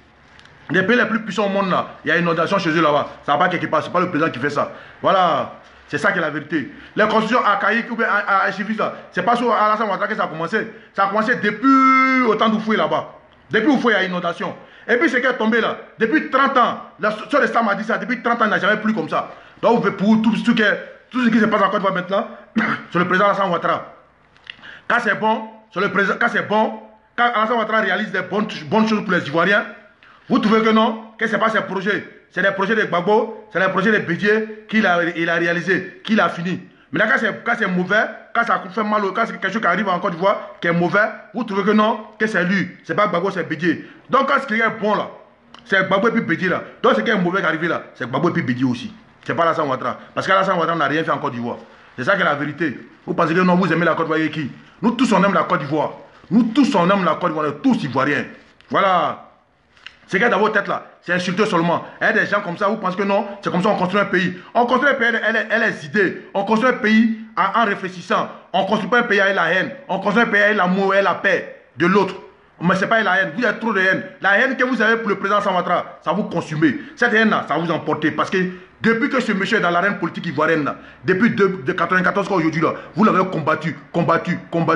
Les pays les plus puissants au monde là, il y a une inondation chez eux là-bas. Ça va pas quelque part, c'est pas le président qui fait ça. Voilà, c'est ça qui est la vérité. Les constructions archaïques ou bien archivistes là, c'est pas sur Alassane Ouattara que ça a commencé. Ça a commencé depuis au temps d'Oufoué là-bas. Depuis Oufoué, il y a inondation. Et puis ce qui est tombé là, depuis 30 ans, la soeur de Sam a dit ça, depuis 30 ans, il n'a jamais plu comme ça. Donc pour tout ce qui se passe en Côte d'Ivoire maintenant, sur le président Alassane Ouattara. Quand c'est bon, sur le président, quand Alassane Ouattara réalise des bonnes choses pour les Ivoiriens, vous trouvez que non, que ce n'est pas ses projets. C'est des projets de Gbagbo, c'est des projets de Bédié qu'il a réalisé, qu'il a fini. Mais là, quand c'est mauvais, quand ça fait mal, quand c'est quelque chose qui arrive en Côte d'Ivoire, qui est mauvais, vous trouvez que non, que c'est lui. Ce n'est pas Gbagbo, c'est Bédié. Donc quand ce qui est bon là, c'est Gbagbo et puis Bédié là. Donc ce qui est mauvais qui est arrivé là, c'est Gbagbo et puis Bédié aussi. Ce n'est pas Alassane Ouattara. Parce qu'Alassane Ouattara n'a rien fait en Côte d'Ivoire. C'est ça qui est la vérité. Vous pensez que non, vous aimez la Côte d'Ivoire qui? Nous tous on aime la Côte d'Ivoire. Nous tous on aime la Côte d'Ivoire, tous Ivoiriens. Voilà. Ce qu'il y a dans vos têtes là, c'est insulter seulement. Il y a des gens comme ça, vous pensez que non, c'est comme ça qu'on construit un pays. On construit un pays avec les idées. On construit un pays en réfléchissant. On ne construit pas un pays avec la haine. On construit un pays avec l'amour et la paix de l'autre. Mais ce n'est pas la haine. Vous avez trop de haine. La haine que vous avez pour le président Alassane Ouattara, ça vous consume. Cette haine là, ça vous emporte. Parce que depuis que ce monsieur est dans l'arène politique ivoirienne là, depuis de 1994 jusqu'à aujourd'hui là, vous l'avez combattu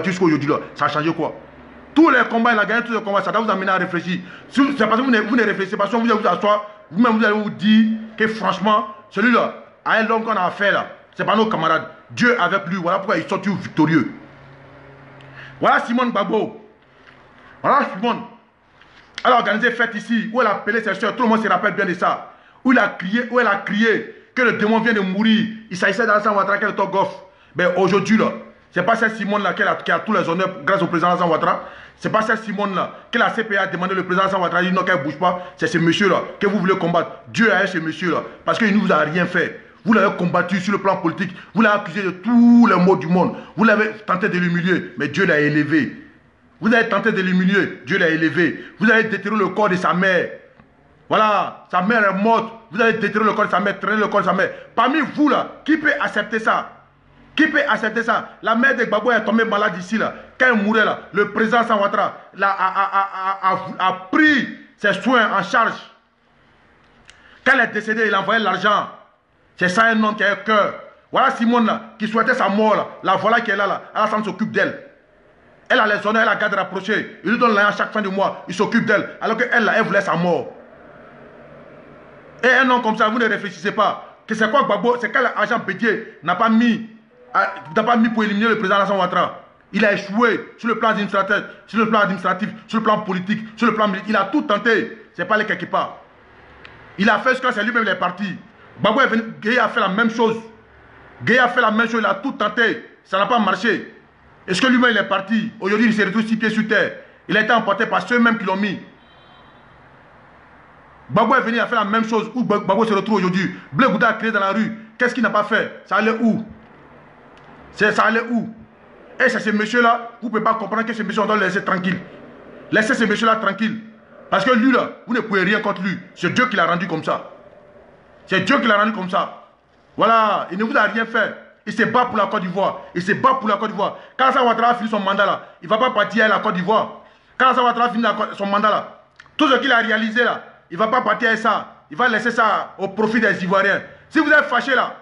jusqu'à aujourd'hui là. Ça a changé quoi? Tous les combats, il a gagné tous les combats, ça doit vous amener à réfléchir. C'est parce que vous ne réfléchissez pas, si vous allez vous asseoir, vous-même vous allez vous dire que franchement, celui-là, à un homme qu'on a affaire là, c'est pas nos camarades. Dieu avec lui, voilà pourquoi il sort victorieux. Voilà Simone Gbagbo. Voilà Simone. Elle a organisé une fête ici, où elle a appelé ses soeurs, tout le monde se rappelle bien de ça. Où elle a crié que le démon vient de mourir. Il s'agissait d'Alassane Ouattara qui est le top golf. Mais aujourd'hui là, c'est pas cette Simone-là qui a tous les honneurs grâce au président Alassane Ouattara. C'est pas cette Simone-là que la CPA a demandé le président Alassane Ouattara. Il dit non, qu'elle ne bouge pas. C'est ce monsieur-là que vous voulez combattre. Dieu a ce monsieur-là. Parce qu'il ne vous a rien fait. Vous l'avez combattu sur le plan politique. Vous l'avez accusé de tous les maux du monde. Vous l'avez tenté de l'humilier. Mais Dieu l'a élevé. Vous avez tenté de l'humilier. Dieu l'a élevé. Vous avez déterré le corps de sa mère. Voilà. Sa mère est morte. Vous avez déterré le corps de sa mère, traîné le corps de sa mère. Parmi vous, là, qui peut accepter ça? Qui peut accepter ça? La mère de Gbagbo est tombée malade ici, là. Quand elle mourait, là, le président Alassane Ouattara a pris ses soins en charge. Quand elle est décédée, il a envoyé l'argent. C'est ça un homme qui a un cœur. Voilà Simone là, qui souhaitait sa mort là. La voilà qui est là, Alassane s'occupe d'elle. Elle a les honneurs, elle a garde rapprochée. Il lui donne l'argent à chaque fin du mois. Il s'occupe d'elle. Alors qu'elle, elle voulait sa mort. Et un homme comme ça, vous ne réfléchissez pas. Que c'est quoi Gbagbo? C'est quel agent Bédié n'a pas mis pour éliminer le président Alassane Ouattara? Il a échoué sur le plan administratif, sur le plan politique, sur le plan militaire. Il a tout tenté. C'est pas aller quelque part. Il a fait ce que c'est lui-même les partis. Gbagbo est venu, Gueye a fait la même chose. Gueye a fait la même chose, il a tout tenté. Ça n'a pas marché. Est-ce que lui-même il est parti? Aujourd'hui, il s'est retrouvé 6 pieds sur terre. Il a été emporté par ceux-mêmes qui l'ont mis. Gbagbo est venu, il a fait la même chose. Où Gbagbo se retrouve aujourd'hui? Blé Gouda a créé dans la rue. Qu'est-ce qu'il n'a pas fait? Ça allait où? Ça allait où? Et c'est ces messieurs-là, vous ne pouvez pas comprendre que ces messieurs, on doit les laisser tranquilles. Laissez ces messieurs-là tranquilles. Parce que lui, là, vous ne pouvez rien contre lui. C'est Dieu qui l'a rendu comme ça. C'est Dieu qui l'a rendu comme ça. Voilà, il ne vous a rien fait. Il se bat pour la Côte d'Ivoire. Il se bat pour la Côte d'Ivoire. Quand Alassane Ouattara a fini son mandat là, il ne va pas partir à la Côte d'Ivoire. Quand Alassane Ouattara a fini son mandat là, tout ce qu'il a réalisé là, il ne va pas partir à ça. Il va laisser ça au profit des Ivoiriens. Si vous êtes fâché là,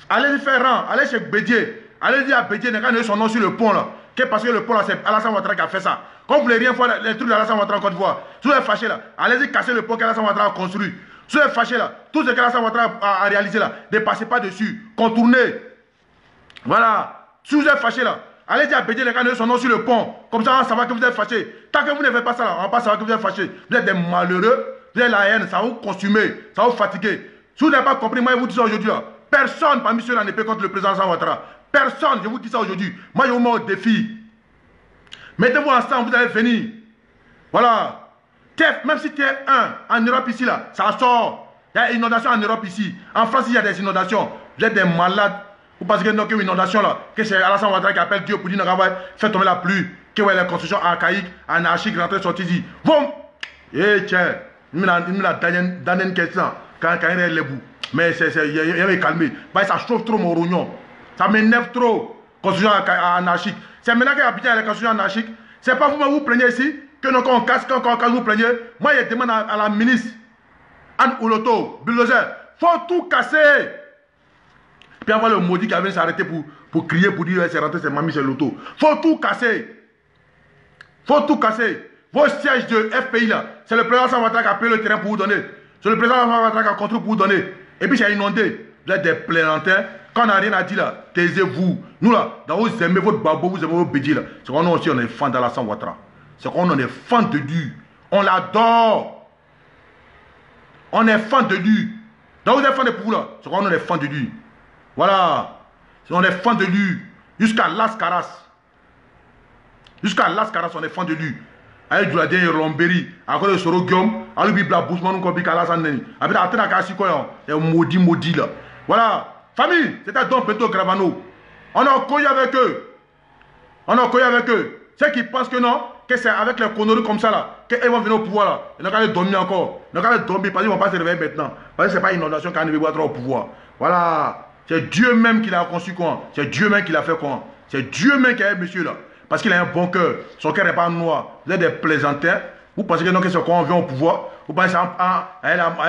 allez faire rang, allez chez Bédié. Allez dire à Bédié, n'a qu'à son nom sur le pont là. Parce que le pont là, c'est Alassane Ouattara qui a fait ça. Quand vous voulez rien faire, les trucs d'Alassane Ouattara en Côte d'Ivoire, si vous êtes fâché là, allez-y casser le pont qu'Alassane Ouattara a construit. Si vous êtes fâché là, tout ce qu'Alassane Ouattara a réalisé là, ne passez pas dessus, contournez. Voilà. Si vous êtes fâché là, allez dire à Bédié, n'a qu'à son nom sur le pont. Comme ça, on va savoir que vous êtes fâché. Tant que vous ne faites pas ça là, on ne va pas savoir que vous êtes fâché. Vous êtes des malheureux, vous avez la haine, ça va vous consumer, ça va vous fatiguer. Si vous n'avez pas compris, moi je vous dis ça aujourd'hui là, personne parmi ceux-là ne peut contre le président Alassane Ouattara. Personne, je vous dis ça aujourd'hui. Moi, je vous mets au défi. Mettez-vous ensemble, vous allez venir. Voilà. Même si tu es en Europe ici, là, ça sort. Il y a une inondation en Europe ici. En France, il y a des inondations. Vous êtes des malades. Vous pensez qu'il y a une inondation là, que c'est Alassane Ouattara qui appelle Dieu pour dire faire tomber la pluie, que ouais, les constructions archaïques, anarchiques, rentrer, sortir ici. Boum! Eh, tiens, il me l'a donné une question quand il est les bouts. Mais il va calmer. Ça chauffe trop mon rognon. Ça m'énerve trop. Construction anarchique. C'est maintenant qu'il y a bien les constructions anarchiques. C'est pas vous vous plaignez ici, que quand on casse, quand vous plaignez. Moi, je demande à la ministre, Anne Ouloto, Bulldozer, faut tout casser. Puis avoir le maudit qui avait s'arrêter pour crier, pour dire c'est rentré, c'est mamie, c'est l'auto. Faut tout casser. Faut tout casser. Vos sièges de FPI là, c'est le président Alassane Ouattara qui a payé le terrain pour vous donner. C'est le président Alassane Ouattara qui a construit pour vous donner. Et puis c'est inondé. Vous êtes des plaisantins. Quand on n'a rien à dire là, taisez-vous. Nous là, dans vous aimez votre babo, vous aimez votre bédi là. C'est qu'on aussi on est fan d'Alassane Ouattara. C'est qu'on est fan de lui. On l'adore. On est fan de lui. Dans vous êtes fan de vous là, c'est qu'on est fan de lui. Voilà. On est fan de lui. Jusqu'à Las Caras. Jusqu'à Las Caras, on est fan de lui. Avec Douladien et Romberi, à cause de Soro Guillaume, à lui, Bla Bousman, on compte Alassane Neni. Avec la tête à Kassikoya, et maudit là. Voilà. Famille, c'était Don Pento Gravano. On a collé avec eux. On a collé avec eux. Ceux qui pensent que non, que c'est avec les conneries comme ça là, qu'ils vont venir au pouvoir là. Ils n'ont qu'à aller dormir encore. Ils n'ont qu'à aller dormir parce qu'ils ne vont pas se réveiller maintenant. Parce que ce n'est pas une inondation quand ils vont au pouvoir. Voilà. C'est Dieu même qui l'a conçu quoi. C'est Dieu même qui l'a fait quoi. C'est Dieu même qui a monsieur là. Parce qu'il a un bon cœur. Son cœur n'est pas noir. Vous êtes des plaisantins. Vous pensez que non, que c'est quand on vient au pouvoir. Vous pensez à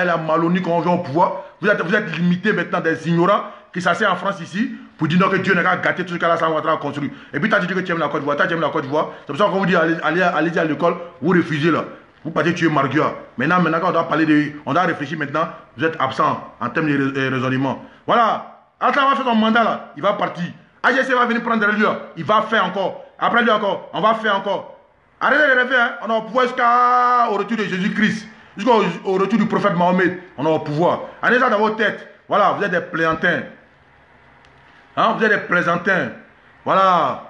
la malonie quand on vient au pouvoir. Vous êtes limité maintenant des ignorants qui s'asseyent en France ici pour dire non, que Dieu n'a qu'à gâter tout ce qu'Alassane Ouattara a construit. Et puis tu as dit que tu aimes la Côte d'Ivoire. Tu aimes la Côte d'Ivoire. C'est pour ça qu'on vous dit allez à l'école. Vous refusez là. Vous partez tuer Marguerite. Maintenant, quand on doit parler de. On doit réfléchir maintenant. Vous êtes absent en termes de raisonnement. Voilà. Alassane va faire son mandat là. Il va partir. AGC va venir prendre lui là. Il va faire encore. Après lui encore, on va faire encore. Arrêtez de rêver, hein. On a au pouvoir jusqu'au retour de Jésus-Christ. Jusqu'au retour du prophète Mahomet. On a au pouvoir. Allez ça dans vos têtes. Voilà, vous êtes des plaisantins. Hein? Vous êtes des plaisantins. Voilà.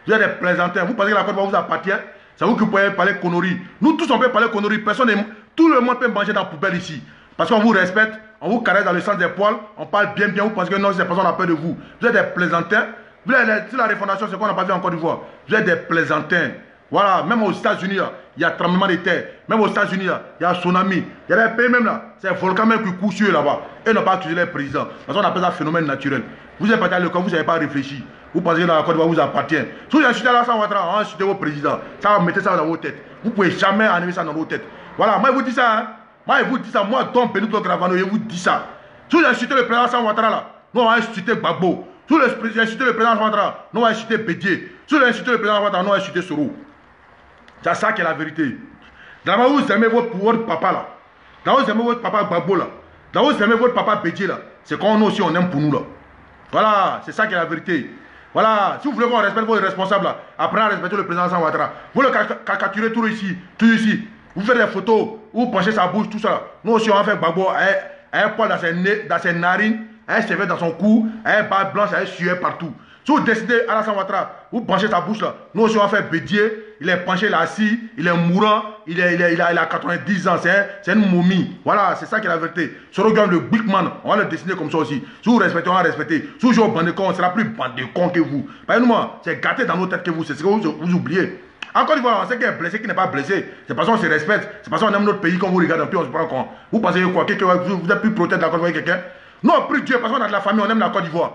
Vous êtes des plaisantins. Vous pensez que la Côte d'Ivoire vous appartient? C'est vous qui pouvez parler conneries. Nous tous on peut parler conneries. Personne, tout le monde peut manger dans la poubelle ici. Parce qu'on vous respecte, on vous caresse dans le sens des poils, on parle bien. Vous pensez que non, c'est personne n'a peur de vous. Vous êtes des plaisantins. Sur la refondation, c'est qu'on n'a pas vu en Côte d'Ivoire. Vous êtes des plaisantins. Voilà, même aux États-Unis, il y a tremblement de terre. Même aux États-Unis, il y a tsunami. Il y a des pays même là, c'est un volcan même qui coule sur eux là-bas. Et n'ont pas accusé les présidents. Parce qu'on appelle ça phénomène naturel. Vous êtes parti à l'école, vous n'avez pas réfléchi. Vous pensez que la Côte d'Ivoire vous appartient. Si vous insultez Alassane Ouattara, insultez vos présidents. Ça va mettre ça dans vos têtes. Vous ne pouvez jamais animer ça dans vos têtes. Voilà, moi je vous dis ça. Hein. Moi je vous dis ça. Moi, Don Benito Gravano, je vous dis ça. Si vous insultez le président Alassane Ouattara là, nous on va insulter Gbagbo. Si vous insultez le président Ouattara, nous on va insulter Bédié. Si vous insultez le président Ouattara, nous on va insulter Soro. C'est ça qui est la vérité. D'abord, vous aimez votre papa là. D'abord, vous aimez votre papa Gbagbo là. D'abord, vous aimez votre papa Bédié là. C'est quand nous aussi on aime pour nous là. Voilà, c'est ça qui est la vérité. Voilà, si vous voulez qu'on respecte vos responsables là, apprenez à respecter le président Alassane Ouattara. Vous le caricaturez tout ici, tout ici. Vous faites des photos, vous penchez sa bouche, tout ça. Nous aussi on va faire Gbagbo, un poil dans ses narines, un cheveu dans son cou, un barbe blanche, un sueur partout. Si vous décidez Alassane Ouattara, vous penchez sa bouche là. Nous aussi on va faire Bédié, il est penché là assis, il est mourant, il a 90 ans, c'est une momie. Voilà, c'est ça qui est la vérité. Ce regard le big man, on va le dessiner comme ça aussi. Si vous respectez, on va respecter. Si vous jouez au bande de cons, on sera plus bande de cons que vous. Moi, c'est gâté dans nos têtes que vous, c'est ce que vous oubliez. Encore une fois, on sait qu'il est blessé, qui n'est pas blessé. C'est parce qu'on se respecte, c'est parce qu'on aime notre pays, quand vous regardez, puis on se prend compte. Vous pensez quoi? Vous êtes plus protège de la Côte d'Ivoire que quelqu'un? Non, on prie Dieu, parce qu'on a de la famille, on aime la Côte d'Ivoire.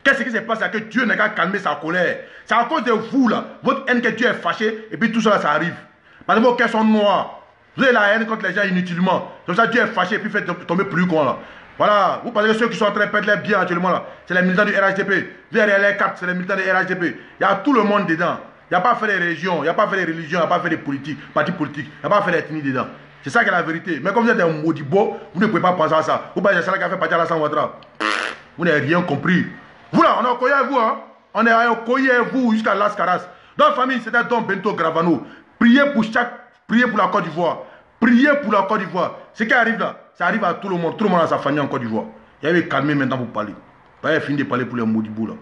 Qu'est-ce qui se passe? C'est que Dieu n'a qu'à calmer sa colère. C'est à cause de vous, là, votre haine que Dieu est fâché, et puis tout ça, ça arrive. Parce que vos cœurs sont noirs. Vous avez la haine contre les gens inutilement. Comme ça, Dieu est fâché, et puis fait tomber plus con, là. Voilà, vous pensez que ceux qui sont en train de perdre les biens actuellement, là, c'est les militants du RHDP. Vous avez les 4, c'est les militants du RHDP. Il y a tout le monde dedans. Il n'y a pas fait les régions, il n'y a pas fait les religions, il n'y a pas fait les politiques, partis politiques, il n'y a pas fait les ethnies dedans. C'est ça qui est la vérité. Mais comme vous êtes un maudit-beau, vous ne pouvez pas penser à ça. Vous pensez que c'est ça qui a fait partir Alassane Ouattara. Vous n'avez rien compris. Vous là, on est accueilli à vous, hein. On est accueilli à vous jusqu'à Las Caras. Dans la famille, c'était Don Bento Gravano. Priez pour la Côte d'Ivoire. Priez pour la Côte d'Ivoire. Ce qui arrive là, ça arrive à tout le monde. Tout le monde a sa famille en Côte d'Ivoire. Il y avait calmer maintenant pour parler. Pas fini de parler pour les maudits-bouts là.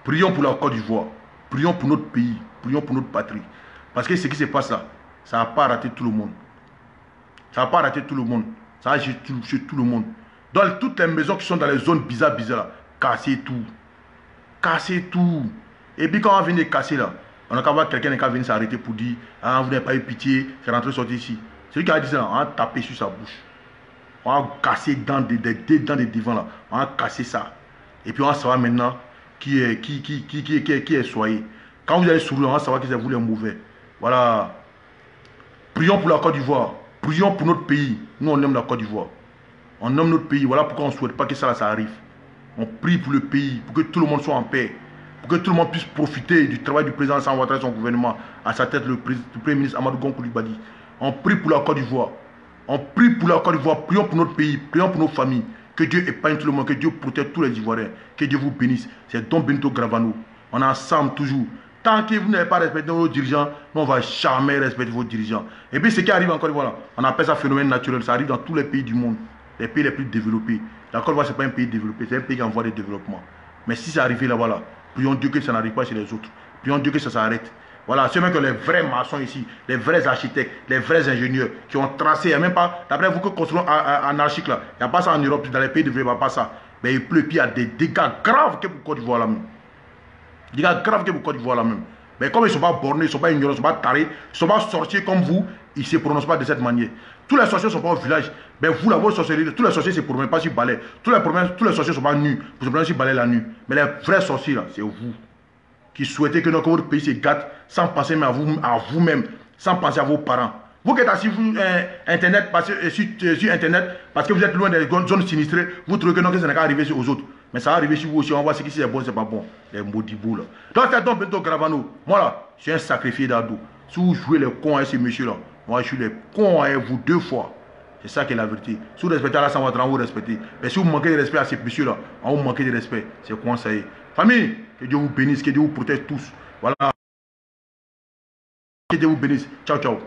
Prions pour la Côte d'Ivoire. Prions pour notre pays. Prions pour notre patrie. Parce que ce qui se passe là, ça n'a pas raté tout le monde. Ça n'a pas raté tout le monde. Ça a chez tout le monde. Dans toutes les maisons qui sont dans les zones bizarres là, cassez tout. Cassez tout. Et puis quand on vient de casser là, on a qu'à voir quelqu'un qui a venu s'arrêter pour dire ah, vous n'avez pas eu pitié, c'est rentré sorti ici. Celui qui a dit ça, on a tapé sur sa bouche. On a cassé dans des devants là. On a cassé ça. Et puis on va savoir maintenant qui est soyé. Quand vous allez sourire, on va savoir que c'est vous les mauvais. Voilà. Prions pour la Côte d'Ivoire. Prions pour notre pays. Nous, on aime la Côte d'Ivoire. On aime notre pays. Voilà pourquoi on ne souhaite pas que ça arrive. On prie pour le pays, pour que tout le monde soit en paix. Pour que tout le monde puisse profiter du travail du président Alassane Ouattara et son gouvernement. À sa tête, le Premier ministre Amadou Gon Coulibaly. On prie pour la Côte d'Ivoire. On prie pour la Côte d'Ivoire. Prions pour notre pays. Prions pour nos familles. Que Dieu épargne tout le monde. Que Dieu protège tous les Ivoiriens. Que Dieu vous bénisse. C'est Don Bento Gravano. On est ensemble toujours. Tant que vous n'avez pas respecté vos dirigeants, nous on ne va jamais respecter vos dirigeants. Et puis ce qui arrive encore, voilà, on appelle ça phénomène naturel. Ça arrive dans tous les pays du monde, les pays les plus développés. La Côte d'Ivoire, ce n'est pas un pays développé, c'est un pays en voie de développement. Mais si ça arrive là, voilà, prions Dieu que ça n'arrive pas chez les autres. Prions Dieu que ça s'arrête. Voilà, c'est même que les vrais maçons ici, les vrais architectes, les vrais ingénieurs qui ont tracé, il n'y a même pas, d'après vous que construisons anarchique là, il n'y a pas ça en Europe, dans les pays développés, il n'y a pas ça. Mais il pleut, puis il y a des dégâts graves que pour Côte d'Ivoire là même. Des gars graves que vous Côte d'Ivoire là même. Mais comme ils ne sont pas bornés, ils ne sont pas ignorants, ils ne sont pas tarés, ils ne sont pas sorciers comme vous, ils ne se prononcent pas de cette manière. Tous les sorciers ne sont pas au village. Mais vous, là, votre sorcellerie, tous les sorciers ne se prononcent pas sur balai. Tous les sorciers ne sont pas nus. Vous se prononcez sur balai la nuit. Mais les vrais sorciers, là, c'est vous. Qui souhaitez que votre pays se gâte sans penser même à vous-même, sans penser à vos parents. Vous qui êtes assis sur Internet, parce que vous êtes loin des zones sinistrées, vous trouvez que non, que ça n'a qu'à arriver aux autres. Mais ça va arriver sur vous aussi, on voit ce qui est bon, c'est pas bon. Les maudits bouts là. Donc c'est Don Bento Gravano. Moi là, je suis un sacrifié d'ado. Si vous jouez les cons avec ces messieurs là, moi je suis les cons avec vous 2 fois. C'est ça qui est la vérité. Si vous respectez Alassane Ouattara, vous respectez. Mais si vous manquez de respect à ces messieurs là, on vous manquez de respect. C'est quoi ça y est. Famille, que Dieu vous bénisse, que Dieu vous protège tous. Voilà. Que Dieu vous bénisse. Ciao, ciao.